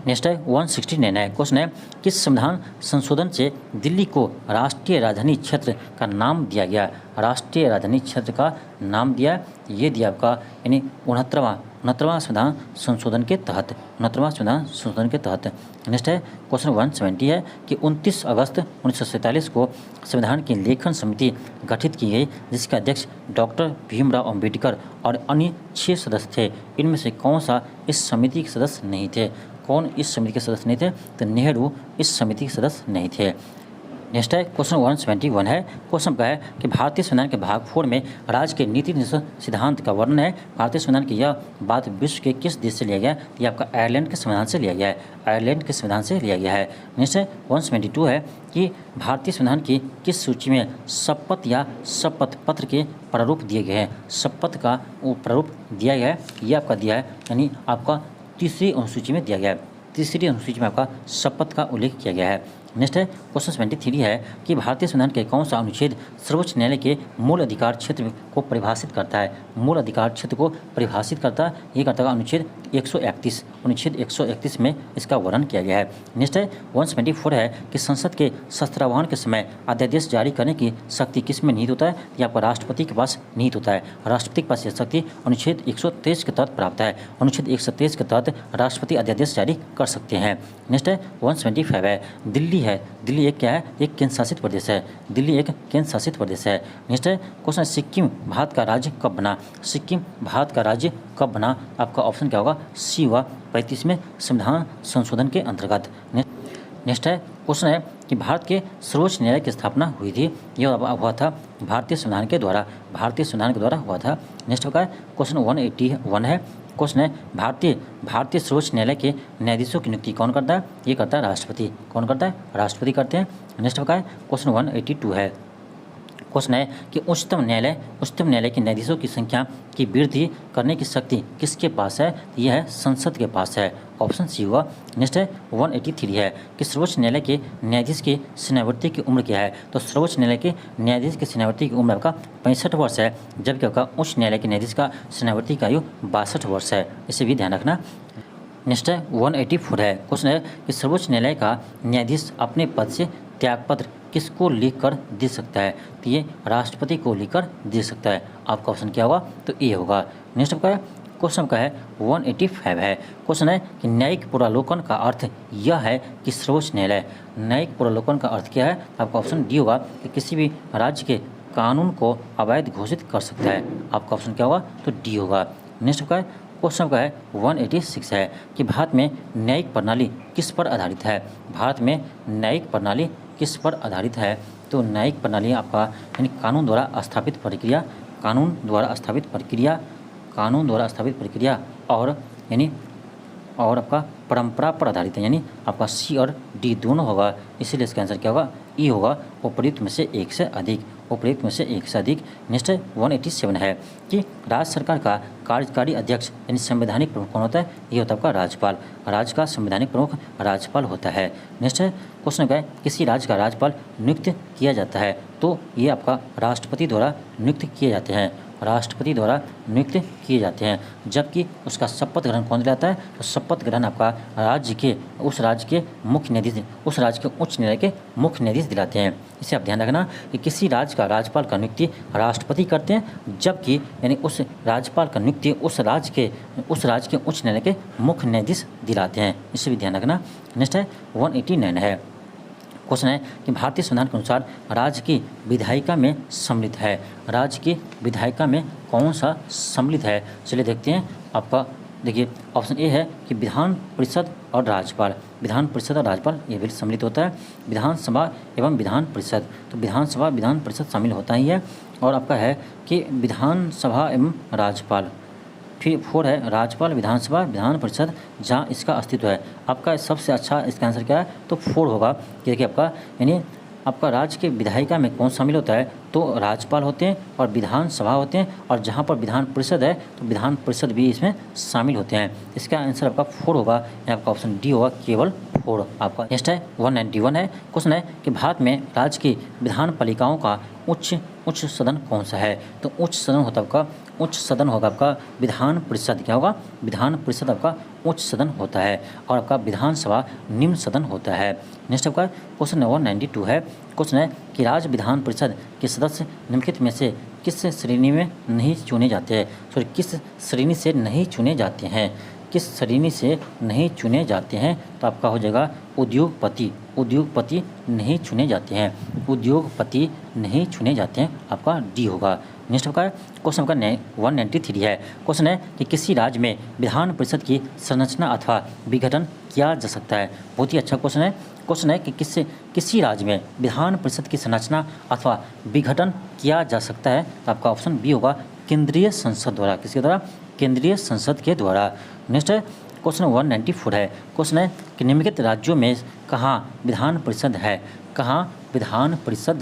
नेक्स्ट है 169 है। क्वेश्चन है, किस संविधान संशोधन से दिल्ली को राष्ट्रीय राजधानी क्षेत्र का नाम दिया गया? राष्ट्रीय राजधानी क्षेत्र का नाम दिया, ये दिया आपका यानी 69वां संविधान संशोधन के तहत, 69वां संविधान संशोधन के तहत। नेक्स्ट है क्वेश्चन 170 है कि 29 अगस्त 1947 को संविधान की लेखन समिति गठित की गई, जिसके अध्यक्ष डॉक्टर भीमराव अम्बेडकर और अन्य 6 सदस्य थे। इनमें से कौन सा इस समिति के सदस्य नहीं थे? कौन इस समिति के सदस्य नहीं थे? तो नेहरू इस समिति के सदस्य नहीं थे। नेक्स्ट है क्वेश्चन 171 है। क्वेश्चन का है कि भारतीय संविधान के भाग 4 में राज्य के नीति सिद्धांत का वर्णन है। भारतीय संविधान की यह बात विश्व के किस देश से लिया गया है? ये आपका आयरलैंड के संविधान से लिया गया है, आयरलैंड के संविधान से लिया गया है। नेक्स्ट है 172 है कि भारतीय संविधान की किस सूची में शपथ या शपथ पत्र के प्रारूप दिए गए हैं? शपथ का प्रारूप दिया गया है, ये आपका दिया है, यानी आपका तीसरी अनुसूची में दिया गया है। तीसरी अनुसूची में आपका शपथ का उल्लेख किया गया है। नेक्स्ट है क्वेश्चन 73 है कि भारतीय संविधान के कौन सा अनुच्छेद सर्वोच्च न्यायालय के मूल अधिकार क्षेत्र को परिभाषित करता है? मूल अधिकार क्षेत्र को परिभाषित करता है, ये करता है अनुच्छेद 131। अनुच्छेद 131 में इसका वर्णन किया गया है। नेक्स्ट है 174 है कि संसद के शस्त्रावहन के समय अध्यादेश जारी करने की शक्ति किस में निहित होता है? ये आपका राष्ट्रपति के पास निहित होता है। राष्ट्रपति के पास यह शक्ति अनुच्छेद 123 के तहत प्राप्त है। अनुच्छेद 123 के तहत राष्ट्रपति अध्यादेश जारी कर सकते हैं। नेक्स्ट है 175 है, दिल्ली है, दिल्ली एक क्या है? एक केंद्र शासित प्रदेश है। दिल्ली एक केंद्र शासित प्रदेश है। नेक्स्ट है क्वेश्चन, सिक्किम भारत का राज्य कब बना? सिक्किम भारत का राज्य कब बना? आपका ऑप्शन क्या होगा? सी हुआ 35वें संविधान संशोधन के अंतर्गत। नेक्स्ट है क्वेश्चन है कि भारत के सर्वोच्च न्यायालय की स्थापना हुई थी, यह हुआ था भारतीय संविधान के द्वारा, भारतीय संविधान के द्वारा हुआ था। नेक्स्ट होगा क्वेश्चन 181 है। क्वेश्चन है भारतीय सर्वोच्च न्यायालय के न्यायाधीशों की नियुक्ति कौन करता है? ये करता है राष्ट्रपति। कौन करता है? राष्ट्रपति करते हैं। नेक्स्ट होगा क्वेश्चन 182 है। क्वेश्चन है कि उच्चतम न्यायालय के न्यायाधीशों की संख्या की वृद्धि करने की शक्ति किसके पास है? यह है संसद के पास है। ऑप्शन सी होगा। नेक्स्ट है 183 है कि सर्वोच्च न्यायालय के न्यायाधीश की सेवानिवृत्ति की उम्र क्या है? तो सर्वोच्च न्यायालय के न्यायाधीश की सेवानिवृत्ति की उम्र आपका 65 वर्ष है, जबकि आपका उच्च न्यायालय के न्यायाधीश का सेवानिवृत्ति का आयु 62 वर्ष है। इसे भी ध्यान रखना। नेक्स्ट है 184 है। क्वेश्चन है कि सर्वोच्च न्यायालय का न्यायाधीश अपने पद से त्यागपत्र किसको लिख कर दे सकता है? तो ये राष्ट्रपति को लिखकर दे सकता है। आपका ऑप्शन क्या होगा? तो ए होगा। नेक्स्ट आपका क्वेश्चन का है 185 है। क्वेश्चन है कि न्यायिक पुनरावलोकन का अर्थ यह है कि सर्वोच्च न्यायिक पुनरावलोकन का अर्थ क्या है? आपका ऑप्शन डी होगा कि किसी भी राज्य के कानून को अवैध घोषित कर सकता है। आपका ऑप्शन क्या होगा? तो डी होगा। नेक्स्ट आपका क्वेश्चन का है 186 है कि भारत में न्यायिक प्रणाली किस पर आधारित है? भारत में न्यायिक प्रणाली किस पर आधारित है? तो न्यायिक प्रणाली आपका यानी कानून द्वारा स्थापित प्रक्रिया और आपका परंपरा पर आधारित है, यानी आपका सी और डी दोनों होगा। इसीलिए इसका आंसर क्या होगा? ई होगा। उपयुक्त में से एक से अधिक। नेक्स्ट 187 है कि राज्य सरकार का कार्यकारी अध्यक्ष यानी संवैधानिक प्रमुख कौन होता है? ये होता है आपका राज्यपाल। राज्य का संवैधानिक प्रमुख राज्यपाल होता है। नेक्स्ट क्वेश्चन है किसी राज्य का राज्यपाल नियुक्त किया जाता है? तो ये आपका राष्ट्रपति द्वारा नियुक्त किए जाते हैं, जबकि उसका शपथ ग्रहण कौन दिलाता है? तो शपथ ग्रहण आपका उस राज्य के उच्च न्यायालय के मुख्य न्यायाधीश दिलाते हैं। इसे आप ध्यान रखना कि किसी राज्य का राज्यपाल का नियुक्ति राष्ट्रपति करते हैं, जबकि यानी उस राज्यपाल का नियुक्ति उस राज्य के उच्च न्यायालय के मुख्य न्यायाधीश दिलाते हैं। इसे भी ध्यान रखना। नेक्स्ट है 189 है। क्वेश्चन है कि भारतीय संविधान के अनुसार राज्य की विधायिका में सम्मिलित है। राज्य की विधायिका में कौन सा सम्मिलित है? चलिए देखते हैं। आपका देखिए ऑप्शन ए है कि विधान परिषद और राज्यपाल ये भी सम्मिलित होता है। विधानसभा एवं विधान परिषद, तो विधानसभा विधान परिषद शामिल होता ही है। और आपका है कि विधानसभा एवं राज्यपाल। फिर 4 है राज्यपाल, विधानसभा, विधान परिषद जहाँ इसका अस्तित्व है। आपका सबसे अच्छा इसका आंसर क्या है? तो 4 होगा। कि देखिए आपका यानी आपका राज्य के विधायिका में कौन शामिल होता है? तो राज्यपाल होते हैं और विधानसभा होते हैं, और जहाँ पर विधान परिषद है तो विधान परिषद भी इसमें शामिल होते हैं। इसका आंसर आपका 4 होगा। यहाँ आपका ऑप्शन डी होगा, केवल 4 आपका। नेक्स्ट है 191 है। क्वेश्चन है कि भारत में राज्य की विधान पालिकाओं का उच्च सदन कौन सा है? तो उच्च सदन होगा आपका विधान परिषद। क्या होगा? विधान परिषद आपका उच्च सदन होता है, और आपका विधानसभा निम्न सदन होता है। नेक्स्ट आपका क्वेश्चन 192 है। क्वेश्चन है कि राज्य विधान परिषद के सदस्य निम्नलिखित में से किस श्रेणी में नहीं चुने जाते हैं? किस श्रेणी से नहीं चुने जाते हैं? तो आपका हो जाएगा उद्योगपति नहीं चुने जाते हैं। आपका डी होगा। नेक्स्ट आपका क्वेश्चन आपका 193 है। क्वेश्चन है कि किसी राज्य में विधान परिषद की संरचना अथवा विघटन किया जा सकता है? बहुत ही अच्छा क्वेश्चन है। क्वेश्चन है कि किसी राज्य में विधान परिषद की संरचना अथवा विघटन किया जा सकता है? तो आपका ऑप्शन बी होगा, केंद्रीय संसद द्वारा। किसके द्वारा? केंद्रीय संसद के द्वारा। नेक्स्ट है क्वेश्चन 194 है। क्वेश्चन है कि निम्नलिखित राज्यों में कहाँ विधान परिषद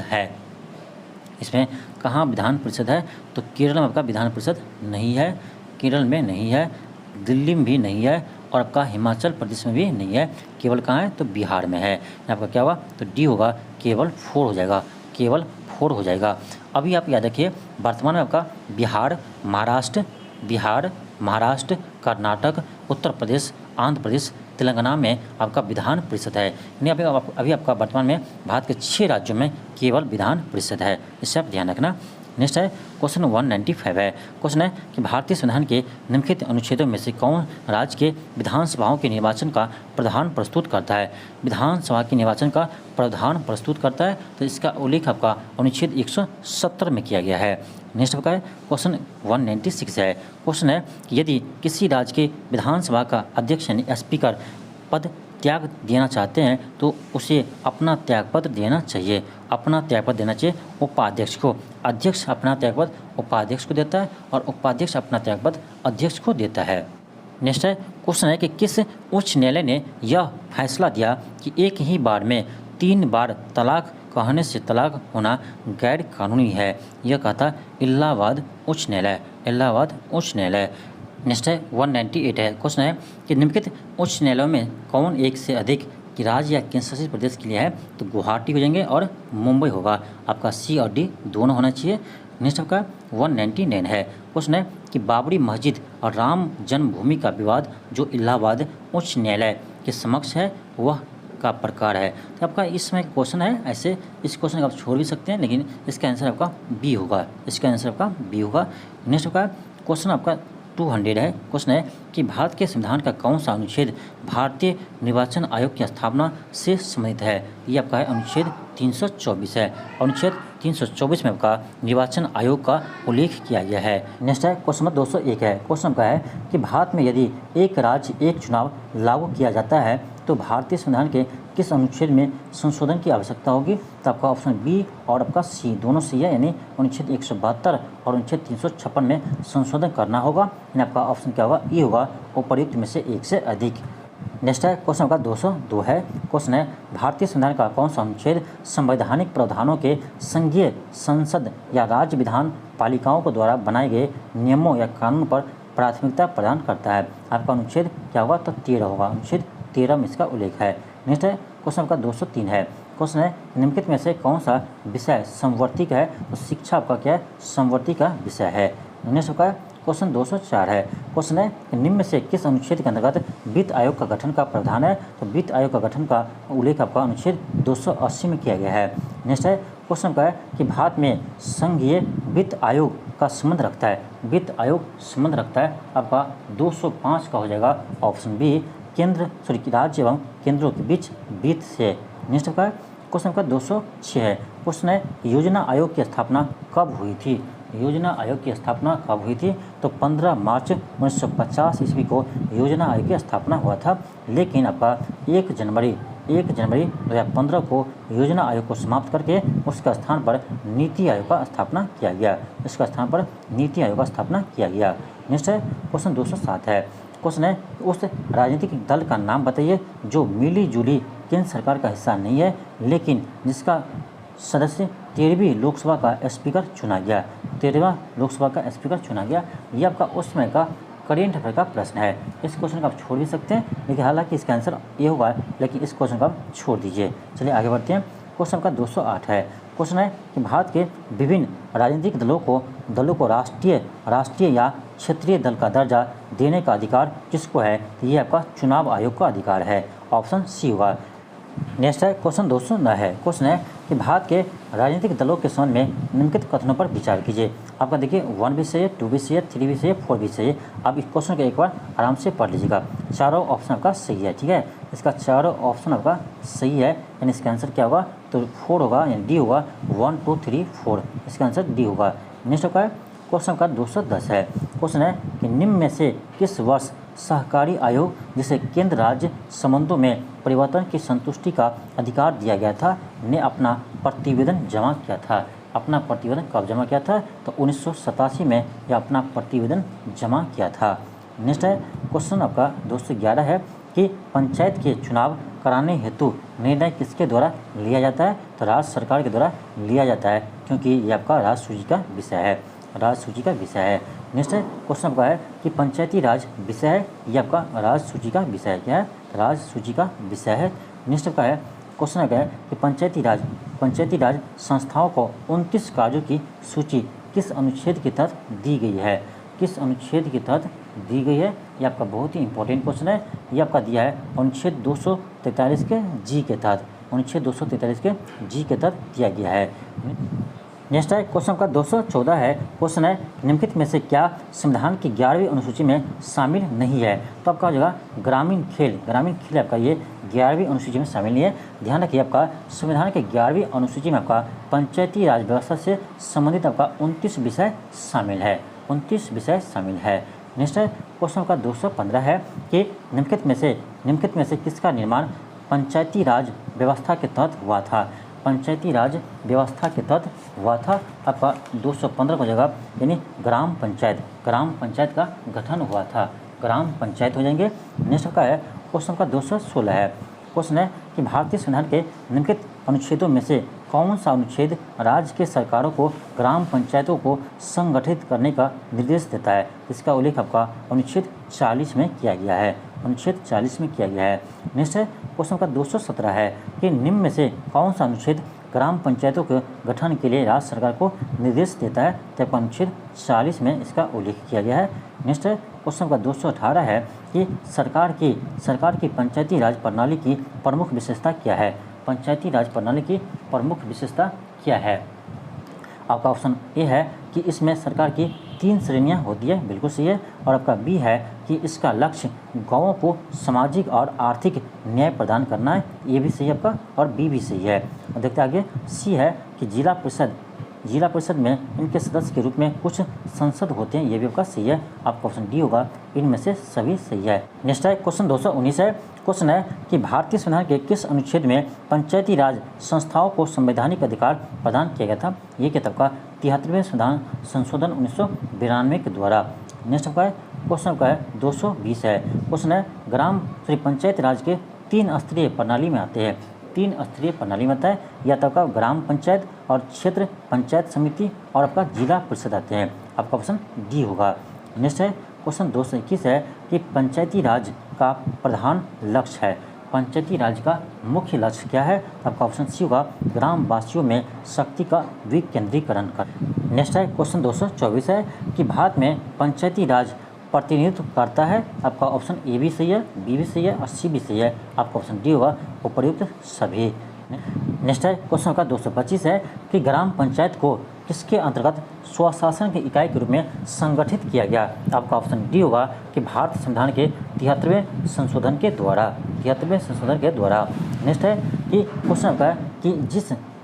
है? इसमें कहाँ विधान परिषद है? तो केरल में आपका विधान परिषद नहीं है, दिल्ली में भी नहीं है, और आपका हिमाचल प्रदेश में भी नहीं है। केवल कहाँ है? तो बिहार में है। आपका क्या होगा? तो डी होगा, केवल 4 हो जाएगा। अभी आप याद रखिए, वर्तमान में आपका बिहार, महाराष्ट्र, कर्नाटक, उत्तर प्रदेश, आंध्र प्रदेश, तेलंगाना में आपका विधान परिषद है। यानी अभी आपका वर्तमान में भारत के 6 राज्यों में केवल विधान परिषद है। इससे आप ध्यान रखना। नेक्स्ट है क्वेश्चन 195 है। क्वेश्चन है कि भारतीय संविधान के निम्नलिखित अनुच्छेदों में से कौन राज्य के विधानसभाओं के निर्वाचन का प्रावधान प्रस्तुत करता है? विधानसभा के निर्वाचन का प्रावधान प्रस्तुत करता है, तो इसका उल्लेख आपका अनुच्छेद 170 में किया गया है। नेक्स्ट आपका क्वेश्चन 196 है। क्वेश्चन है कि यदि किसी राज्य के विधानसभा का अध्यक्ष यानी स्पीकर पद त्याग देना चाहते हैं तो उसे अपना त्यागपत्र देना चाहिए। उपाध्यक्ष को। अध्यक्ष अपना त्यागपत्र उपाध्यक्ष को देता है, और उपाध्यक्ष अपना त्यागपत्र अध्यक्ष को देता है। नेक्स्ट है क्वेश्चन है कि किस उच्च न्यायालय ने यह फैसला दिया कि एक ही बार में 3 बार तलाक कहने से तलाक होना गैर कानूनी है, यह कहता इलाहाबाद उच्च न्यायालय। इलाहाबाद उच्च न्यायालय। नेक्स्ट है 198 है। क्वेश्चन है कि निम्नलिखित उच्च न्यायालयों में कौन एक से अधिक कि राज्य या केंद्र शासित प्रदेश के लिए है? तो गुवाहाटी हो जाएंगे और मुंबई होगा। आपका सी और डी दोनों होना चाहिए। नेक्स्ट आपका 199 है। क्वेश्चन है कि बाबरी मस्जिद और राम जन्मभूमि का विवाद जो इलाहाबाद उच्च न्यायालय के समक्ष है वह का प्रकार है। तो आपका इसमें क्वेश्चन है, ऐसे इस क्वेश्चन को आप छोड़ भी सकते हैं, लेकिन इसका आंसर आपका बी होगा। इसका आंसर आपका बी होगा। नेक्स्ट आपका क्वेश्चन आपका 200 है। क्वेश्चन है कि भारत के संविधान का कौन सा अनुच्छेद भारतीय निर्वाचन आयोग की स्थापना से संबंधित है? ये आपका है अनुच्छेद 324 है। अनुच्छेद 324 में आपका निर्वाचन आयोग का उल्लेख किया गया है। नेक्स्ट है क्वेश्चन नंबर 201 है। क्वेश्चन का है कि भारत में यदि एक राज्य एक चुनाव लागू किया जाता है तो भारतीय संविधान के किस अनुच्छेद में संशोधन की आवश्यकता होगी? तो आपका ऑप्शन बी और आपका सी दोनों सी है, यानी अनुच्छेद 172 और अनुच्छेद 356 में संशोधन करना होगा। यानी आपका ऑप्शन क्या होगा? ई होगा, उपर्युक्त में से एक से अधिक। नेक्स्ट है क्वेश्चन का 202 है। क्वेश्चन है भारतीय संविधान का कौन सा अनुच्छेद संवैधानिक प्रावधानों के संघीय संसद या राज्य विधान पालिकाओं को द्वारा बनाए गए नियमों या कानून पर प्राथमिकता प्रदान करता है? आपका अनुच्छेद क्या होगा? तो 13 होगा। अनुच्छेद 13 में इसका उल्लेख है। नेक्स्ट है क्वेश्चन का 203 है। क्वेश्चन है निम्नलिखित में से कौन सा विषय समवर्ती का है? तो शिक्षा आपका क्या है? समवर्ती का विषय है। नेक्स्ट का क्वेश्चन 204 है। क्वेश्चन है निम्न में से किस अनुच्छेद के अंतर्गत वित्त आयोग का गठन का प्रावधान है? तो वित्त आयोग का गठन का उल्लेख आपका अनुच्छेद 280 में किया गया है। नेक्स्ट है क्वेश्चन का है कि भारत में संघीय वित्त आयोग का संबंध रखता है। वित्त आयोग संबंध रखता है आपका 205 का हो जाएगा ऑप्शन बी, केंद्र राज्य एवं केंद्रों के बीच वित्त से। नेक्स्ट का क्वेश्चन का 206 है। क्वेश्चन है योजना आयोग की स्थापना कब हुई थी? योजना आयोग की स्थापना कब हुई थी? तो 15 मार्च 1950 ईस्वी को योजना आयोग की स्थापना हुआ था, लेकिन आपका 1 जनवरी 2015 को योजना आयोग को समाप्त करके उसका स्थान पर नीति आयोग का स्थापना किया गया। इसका स्थान पर नीति आयोग का स्थापना किया गया। नेक्स्ट है क्वेश्चन 207 है। क्वेश्चन है उस राजनीतिक दल का नाम बताइए जो मिली जुली केंद्र सरकार का हिस्सा नहीं है, लेकिन जिसका सदस्य 13वीं लोकसभा का स्पीकर चुना गया। 13वां लोकसभा का स्पीकर चुना गया। ये आपका उस समय का करेंट अफेयर का प्रश्न है। इस क्वेश्चन को आप छोड़ भी सकते हैं, लेकिन हालांकि इसका आंसर ये होगा, लेकिन इस क्वेश्चन को आप छोड़ दीजिए। चलिए आगे बढ़ते हैं। क्वेश्चन का 208 है। क्वेश्चन है कि भारत के विभिन्न राजनीतिक दलों को राष्ट्रीय या क्षेत्रीय दल का दर्जा देने का अधिकार किसको है? तो ये आपका चुनाव आयोग का अधिकार है। ऑप्शन सी होगा। नेक्स्ट है क्वेश्चन 209 है। क्वेश्चन है कि भारत के राजनीतिक दलों के संबंध में निम्नलिखित कथनों पर विचार कीजिए। आपका देखिए 1 भी सही है, 2 भी सही है, 3 भी सही है, 4 भी सही है। आप इस क्वेश्चन को एक बार आराम से पढ़ लीजिएगा। चारों ऑप्शन आपका सही है, ठीक है। इसका चारों ऑप्शन आपका सही है, यानी इसका आंसर क्या होगा? तो 4 होगा, यानी डी होगा। 1 2 3 4, इसका आंसर डी होगा। नेक्स्ट आपका क्वेश्चन का 210 है। क्वेश्चन है कि निम्न में से किस वर्ष सहकारी आयोग जिसे केंद्र राज्य संबंधों में परिवर्तन की संतुष्टि का अधिकार दिया गया था ने अपना प्रतिवेदन जमा किया था? अपना प्रतिवेदन कब जमा किया था? तो 1987 में यह अपना प्रतिवेदन जमा किया था। नेक्स्ट है क्वेश्चन आपका 211 है कि पंचायत के चुनाव कराने हेतु निर्णय किसके द्वारा लिया जाता है? तो राज्य सरकार के द्वारा लिया जाता है, क्योंकि ये आपका राज्य सूची का विषय है। राज्य सूची का विषय है। नेक्स्ट क्वेश्चन आपका है कि पंचायती राज विषय है, ये आपका राज्य सूची का विषय है। क्या है? राज्य सूची का विषय है। नेक्स्ट आपका है क्वेश्चन है कि पंचायती राज संस्थाओं को 29 कार्यों की सूची किस अनुच्छेद के तहत दी गई है? किस अनुच्छेद के तहत दी गई है? ये आपका बहुत ही इंपॉर्टेंट क्वेश्चन है। ये आपका दिया है अनुच्छेद 243 के जी के तहत। अनुच्छेद 243 के जी के तहत दिया गया है। नेक्स्ट है क्वेश्चन का 214 है। क्वेश्चन है निम्नलिखित में से क्या संविधान की 11वीं अनुसूची में शामिल नहीं है? तो आपका हो जाएगा ग्रामीण खेल आपका ये 11वीं अनुसूची में शामिल नहीं है। ध्यान रखिए आपका संविधान के 11वीं अनुसूची में आपका पंचायती राज व्यवस्था से संबंधित आपका 29 विषय शामिल है। 29 विषय शामिल है। नेक्स्ट है क्वेश्चन का 215 है कि निम्नलिखित में से किसका निर्माण पंचायती राज व्यवस्था के तहत हुआ था? पंचायती राज व्यवस्था के तहत हुआ था। आपका 215 को जगह यानी ग्राम पंचायत का गठन हुआ था। ग्राम पंचायत हो जाएंगे। नेक्स्ट का है क्वेश्चन का 216 है। क्वेश्चन है कि भारतीय संविधान के निम्नलिखित अनुच्छेदों में से कौन सा अनुच्छेद राज्य के सरकारों को ग्राम पंचायतों को संगठित करने का निर्देश देता है? इसका उल्लेख आपका अनुच्छेद 40 में किया गया है। अनुच्छेद 40 में किया गया है। नेक्स्ट है क्वेश्चन का 217 है कि निम्न में से कौन सा अनुच्छेद ग्राम पंचायतों के गठन के लिए राज्य सरकार को निर्देश देता है? तो अनुच्छेद 40 में इसका उल्लेख किया गया है। नेक्स्ट है क्वेश्चन का 218 है कि सरकार की पंचायती राज प्रणाली की प्रमुख विशेषता क्या है? पंचायती राज प्रणाली की प्रमुख विशेषता क्या है? आपका ऑप्शन ए है कि इसमें सरकार की 3 श्रेणियां होती है, बिल्कुल सही है। और आपका बी है कि इसका लक्ष्य गाँवों को सामाजिक और आर्थिक न्याय प्रदान करना है, ये भी सही है आपका, और बी भी सही है। और देखते आगे सी है कि जिला परिषद में इनके सदस्य के रूप में कुछ संसद होते हैं, ये भी आपका सही है। आपका ऑप्शन डी होगा, इनमें से सभी सही है। नेक्स्ट है क्वेश्चन 219 है। क्वेश्चन है कि भारतीय संविधान के किस अनुच्छेद में पंचायती राज संस्थाओं को संवैधानिक अधिकार प्रदान किया गया था? ये क्या था? 73वें संविधान संशोधन 1992 के द्वारा। नेक्स्ट आपका क्वेश्चन का है 220 है। क्वेश्चन है पंचायत राज के 3 स्तरीय प्रणाली में आते हैं। 3 स्तरीय प्रणाली में आता है, या तो आपका ग्राम पंचायत और क्षेत्र पंचायत समिति और आपका जिला परिषद आते हैं। आपका ऑप्शन डी होगा। नेक्स्ट है क्वेश्चन 221 है कि पंचायती राज का प्रधान लक्ष्य है। पंचायती राज का मुख्य लक्ष्य क्या है? आपका ऑप्शन सी होगा, ग्रामवासियों में शक्ति का विकेंद्रीकरण कर। नेक्स्ट है क्वेश्चन 224 है कि भारत में पंचायती राज प्रतिनिधित्व करता है। आपका ऑप्शन ए भी सही है, बी भी सही है और सी भी सही है। आपका ऑप्शन डी होगा, उपर्युक्त सभी। नेक्स्ट है क्वेश्चन का 225 है कि ग्राम पंचायत को किसके अंतर्गत स्वशासन की इकाई के रूप में संगठित किया गया? आपका ऑप्शन डी होगा कि भारतीय संविधान के 73वें संशोधन के द्वारा। नेक्स्ट है कि क्वेश्चन का कि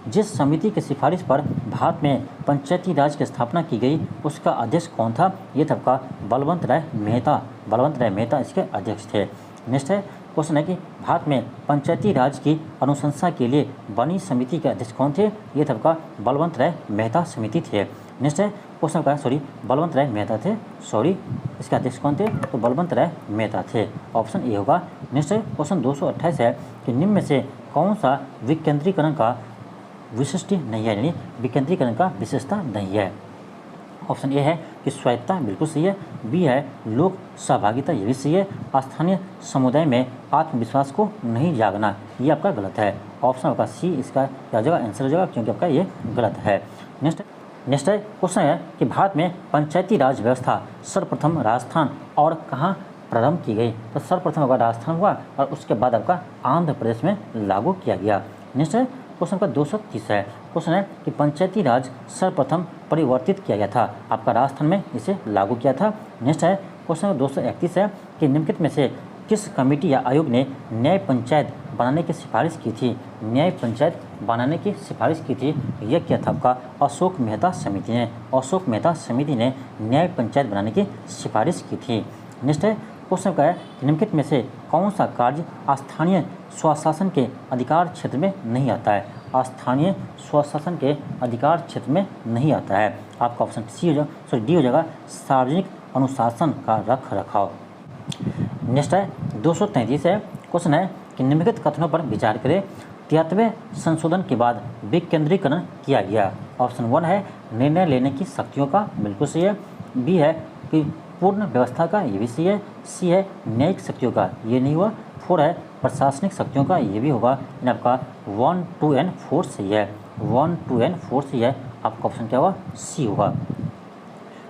जिस समिति की सिफारिश पर भारत में पंचायती राज की स्थापना की गई उसका अध्यक्ष कौन था? ये था आपका बलवंत राय मेहता इसके अध्यक्ष थे। नेक्स्ट है क्वेश्चन है कि भारत में पंचायती राज की अनुशंसा के लिए बनी समिति के अध्यक्ष कौन थे? ये था आपका बलवंत राय मेहता समिति थे। नेक्स्ट है क्वेश्चन का बलवंत राय मेहता थे, इसके अध्यक्ष कौन थे? तो बलवंत राय मेहता थे। ऑप्शन ए होगा। नेक्स्ट है क्वेश्चन 228 है कि निम्न में से कौन सा विकेंद्रीकरण का विशिष्ट नहीं है, यानी विकेंद्रीकरण का विशेषता नहीं है? ऑप्शन ए है कि स्वायत्तता, बिल्कुल सही है। बी है लोक सहभागिता, ये भी सही है। स्थानीय समुदाय में आत्मविश्वास को नहीं जागना, ये आपका गलत है। ऑप्शन आपका सी इसका क्या हो जाएगा? आंसर हो जाएगा, क्योंकि आपका ये गलत है। नेक्स्ट है क्वेश्चन है कि भारत में पंचायती राज व्यवस्था सर्वप्रथम राजस्थान और कहाँ प्रारंभ की गई? तो सर्वप्रथम आपका राजस्थान हुआ और उसके बाद आपका आंध्र प्रदेश में लागू किया गया। नेक्स्ट है क्वेश्चन का 230 है। क्वेश्चन है कि पंचायती राज सर्वप्रथम परिवर्तित किया गया था, आपका राजस्थान में इसे लागू किया था। नेक्स्ट है क्वेश्चन 231 है कि निम्नलिखित में से किस कमेटी या आयोग ने न्याय पंचायत बनाने की सिफारिश की थी? न्याय पंचायत बनाने की सिफारिश की थी, यह क्या था? आपका अशोक मेहता समिति ने न्याय पंचायत बनाने की सिफारिश की थी। नेक्स्ट है क्वेश्चन का है कि निम्नलिखित में से कौन सा कार्य स्थानीय स्वशासन के अधिकार क्षेत्र में नहीं आता है? स्थानीय स्वशासन के अधिकार क्षेत्र में नहीं आता है। आपका ऑप्शन डी हो जाएगा, सार्वजनिक अनुशासन का रख रखाव। नेक्स्ट है 233 है। क्वेश्चन है कि निम्नलिखित कथनों पर विचार करें। 73वें संशोधन के बाद विकेंद्रीकरण किया गया। ऑप्शन 1 है निर्णय लेने की शक्तियों का, बिल्कुल सही है। बी है कि पूर्ण व्यवस्था का, ये भी सही है। सी है न्यायिक शक्तियों का, ये नहीं हुआ। 4 है प्रशासनिक शक्तियों का, ये भी होगा। आपका 1, 2 एंड 4 सही है। 1, 2 एंड 4 सही है। आपका ऑप्शन क्या होगा? सी होगा।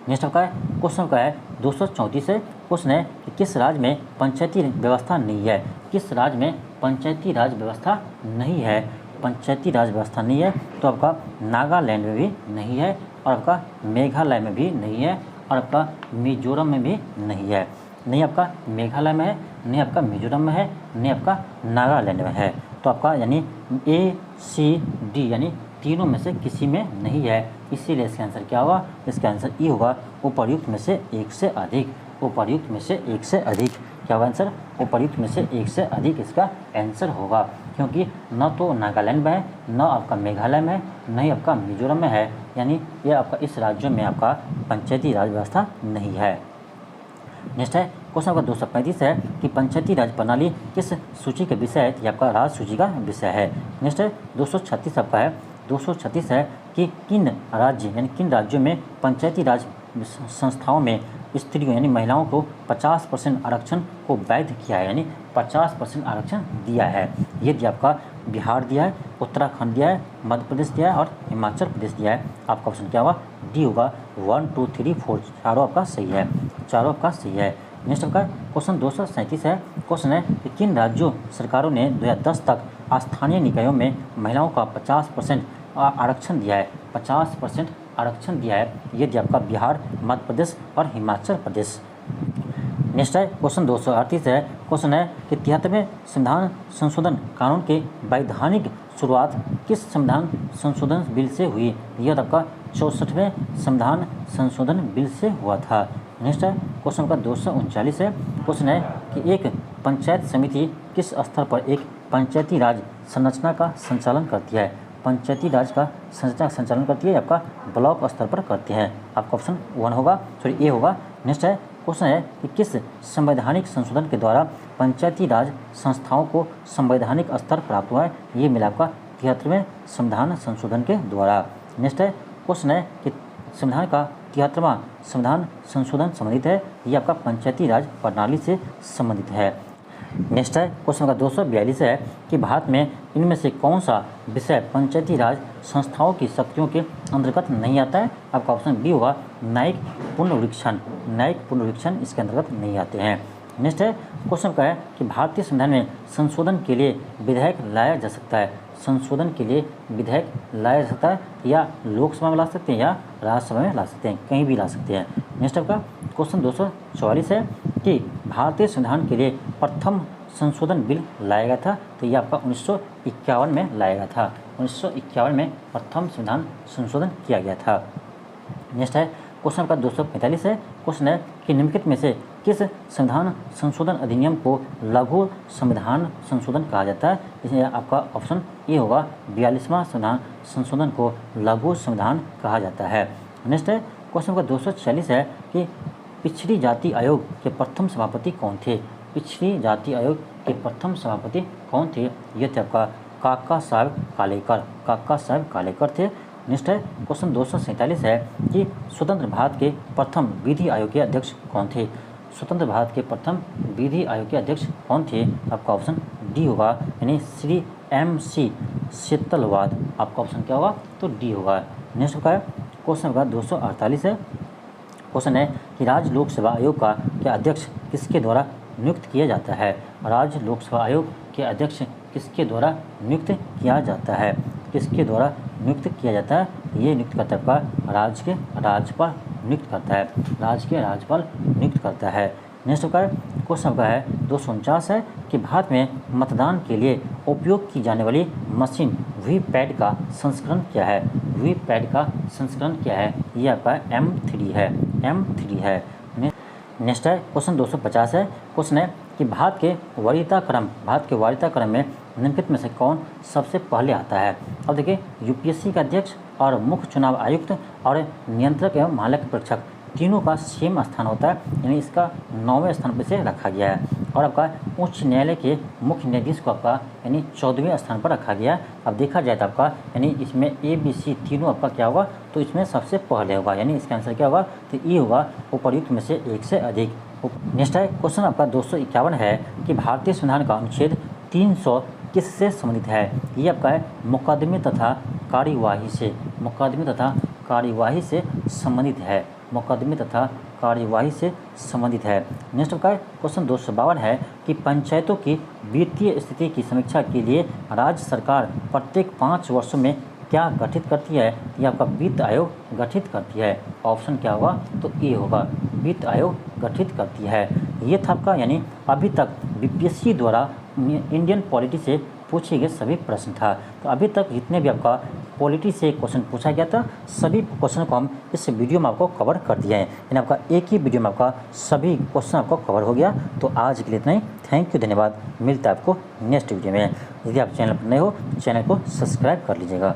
नेक्स्ट आपका क्वेश्चन का है 234 है। क्वेश्चन है कि किस राज्य में पंचायती व्यवस्था नहीं है? किस राज्य में पंचायती राज व्यवस्था नहीं है? पंचायती राज व्यवस्था नहीं है तो आपका नागालैंड में भी नहीं है, और आपका मेघालय में भी नहीं है, और आपका मिजोरम में भी नहीं है। नहीं आपका मेघालय में है, नहीं आपका मिजोरम में है, नहीं आपका नागालैंड में है। तो आपका यानी ए, सी, डी यानी तीनों में से किसी में नहीं है, इसीलिए इसका आंसर क्या होगा? इसका आंसर ई होगा, उपर्युक्त में से एक से अधिक। उपर्युक्त में से एक से अधिक क्या होगा आंसर? उपर्युक्त में से एक से अधिक इसका आंसर होगा, क्योंकि न तो नागालैंड में है, न आपका मेघालय में है, न ही आपका मिजोरम में है, यानी ये आपका इस राज्यों में आपका पंचायती राज व्यवस्था नहीं है। नेक्स्ट है क्वेश्चन आपका 235 है कि पंचायती राज प्रणाली किस सूची का विषय है? ये आपका राज्य सूची का विषय है। नेक्स्ट है 236 आपका है, 236 है कि किन राज्य यानी किन राज्यों में पंचायती राज संस्थाओं में स्त्रियों यानी महिलाओं को 50% आरक्षण को वैध किया है, यानी 50% आरक्षण दिया है। ये दिया आपका बिहार दिया है, उत्तराखंड दिया है, मध्य प्रदेश दिया है और हिमाचल प्रदेश दिया है। आपका ऑप्शन क्या होगा? डी होगा। 1 2 3 4 चारों आपका सही है, चारों आपका सही है। नेक्स्ट आपका क्वेश्चन 237 है। क्वेश्चन है कि किन राज्यों सरकारों ने 2010 तक स्थानीय निकायों में महिलाओं का 50% आरक्षण दिया है? 50% आरक्षण दिया है। ये दिया आपका बिहार, मध्य प्रदेश और हिमाचल प्रदेश। नेक्स्ट है क्वेश्चन 238 है। क्वेश्चन है कि 73वें संविधान संशोधन कानून के वैधानिक शुरुआत किस संविधान संशोधन बिल से हुई? यह आपका 64वें संविधान संशोधन बिल से हुआ था। नेक्स्ट है क्वेश्चन का 239 है। क्वेश्चन है कि एक पंचायत समिति किस स्तर पर एक पंचायती राज संरचना का संचालन करती है? पंचायती राज का संचालन करती है, आपका ब्लॉक स्तर पर करती है। आपका ऑप्शन 1 होगा, सॉरी ए होगा। नेक्स्ट है क्वेश्चन है कि किस संवैधानिक संशोधन के द्वारा पंचायती राज संस्थाओं को संवैधानिक स्तर प्राप्त हुआ है? ये मिला आपका 73वें संविधान संशोधन के द्वारा। नेक्स्ट है क्वेश्चन है कि संविधान का 73वां संविधान संशोधन संबंधित है, ये आपका पंचायती राज प्रणाली से संबंधित है। नेक्स्ट है क्वेश्चन का 242 है कि भारत में इनमें से कौन सा विषय पंचायती राज संस्थाओं की शक्तियों के अंतर्गत नहीं आता है? आपका ऑप्शन बी होगा, न्यायिक पुनर्वीक्षण। न्यायिक पुनर्वीक्षण इसके अंतर्गत नहीं आते हैं। नेक्स्ट है क्वेश्चन का है कि भारतीय संविधान में संशोधन के लिए विधेयक लाया जा सकता है? संशोधन के लिए विधेयक लाया जा सकता है या लोकसभा में ला सकते हैं या राज्यसभा में ला सकते हैं, कहीं भी ला सकते हैं। नेक्स्ट आपका क्वेश्चन 244 है कि भारतीय संविधान के लिए प्रथम संशोधन बिल लाया गया था? तो ये आपका 1951 में लाया गया था। 1951 में प्रथम संविधान संशोधन किया गया था। नेक्स्ट है क्वेश्चन आपका 245 है। क्वेश्चन है कि निम्नलिखित में से किस संविधान संशोधन अधिनियम को लघु संविधान संशोधन कहा जाता है? इसमें आपका ऑप्शन ए होगा, 42वां संविधान संशोधन को लघु संविधान कहा जाता है। नेक्स्ट है क्वेश्चन का 246 है कि पिछड़ी जाति आयोग के प्रथम सभापति कौन थे? पिछड़ी जाति आयोग के प्रथम सभापति कौन थे? ये थे आपका काका साहब कालेकर। काका साहब कालेकर थे। नेक्स्ट है क्वेश्चन 247 है कि स्वतंत्र भारत के प्रथम विधि आयोग के अध्यक्ष कौन थे? स्वतंत्र भारत के प्रथम विधि आयोग के अध्यक्ष कौन थे? आपका ऑप्शन डी होगा, यानी श्री MC सेतलवाद। आपका ऑप्शन क्या होगा? तो डी होगा। नेक्स्ट का क्वेश्चन का 248 है। क्वेश्चन है कि राज्य लोक सेवा आयोग का अध्यक्ष किसके द्वारा नियुक्त किया जाता है? राज्य लोक सेवा आयोग के अध्यक्ष किसके द्वारा नियुक्त किया जाता है? किसके द्वारा नियुक्त किया जाता है? ये नियुक्त करता है आपका राज्य के राज्यपाल नियुक्त करता है। राज्य के राज्यपाल नियुक्त करता है। नेक्स्ट का क्वेश्चन का है 249 है कि भारत में मतदान के लिए उपयोग की जाने वाली मशीन वीपैट का संस्करण क्या है? वीपैट का संस्करण क्या है? ये आपका M3 है, M3 है। नेक्स्ट है क्वेश्चन 250 है। क्वेश्चन है कि भारत के वरीयता क्रम में निम्नलिखित में से कौन सबसे पहले आता है? अब देखिए, UPSC का अध्यक्ष और मुख्य चुनाव आयुक्त और नियंत्रक एवं महालेखा परीक्षक तीनों का सेम स्थान होता है, यानी इसका 9वें स्थान पर से रखा गया है। और आपका उच्च न्यायालय के मुख्य न्यायाधीश को आपका यानी 14वें स्थान पर रखा गया है। अब देखा जाए तो आपका यानी इसमें ABC तीनों आपका क्या होगा? तो इसमें सबसे पहले होगा, यानी इसका आंसर क्या होगा? तो E होगा, उपर्युक्त में से एक से अधिक। नेक्स्ट है क्वेश्चन आपका 251 है कि भारतीय संविधान का अनुच्छेद 300 किससे संबंधित है? ये आपका है मुकदमे तथा कार्यवाही से। मुकदमे तथा कार्यवाही से संबंधित है। मुकदमे तथा कार्यवाही से संबंधित है। नेक्स्ट का क्वेश्चन 252 है कि पंचायतों की वित्तीय स्थिति की समीक्षा के लिए राज्य सरकार प्रत्येक 5 वर्षों में क्या गठित करती है? यह आपका वित्त आयोग गठित करती है। ऑप्शन क्या होगा? तो ए होगा, वित्त आयोग गठित करती है। ये था आपका यानी अभी तक BPSC द्वारा इंडियन पॉलिटी से पूछे गए सभी प्रश्न था। तो अभी तक जितने भी आपका पॉलिटी से क्वेश्चन पूछा गया था, सभी क्वेश्चन को हम इस वीडियो में आपको कवर कर दिया है। यानी आपका एक ही वीडियो में आपका सभी क्वेश्चन आपको कवर हो गया। तो आज के लिए इतना ही। थैंक यू, धन्यवाद। मिलता है आपको नेक्स्ट वीडियो में। यदि आप चैनल पर नए हो, चैनल को सब्सक्राइब कर लीजिएगा।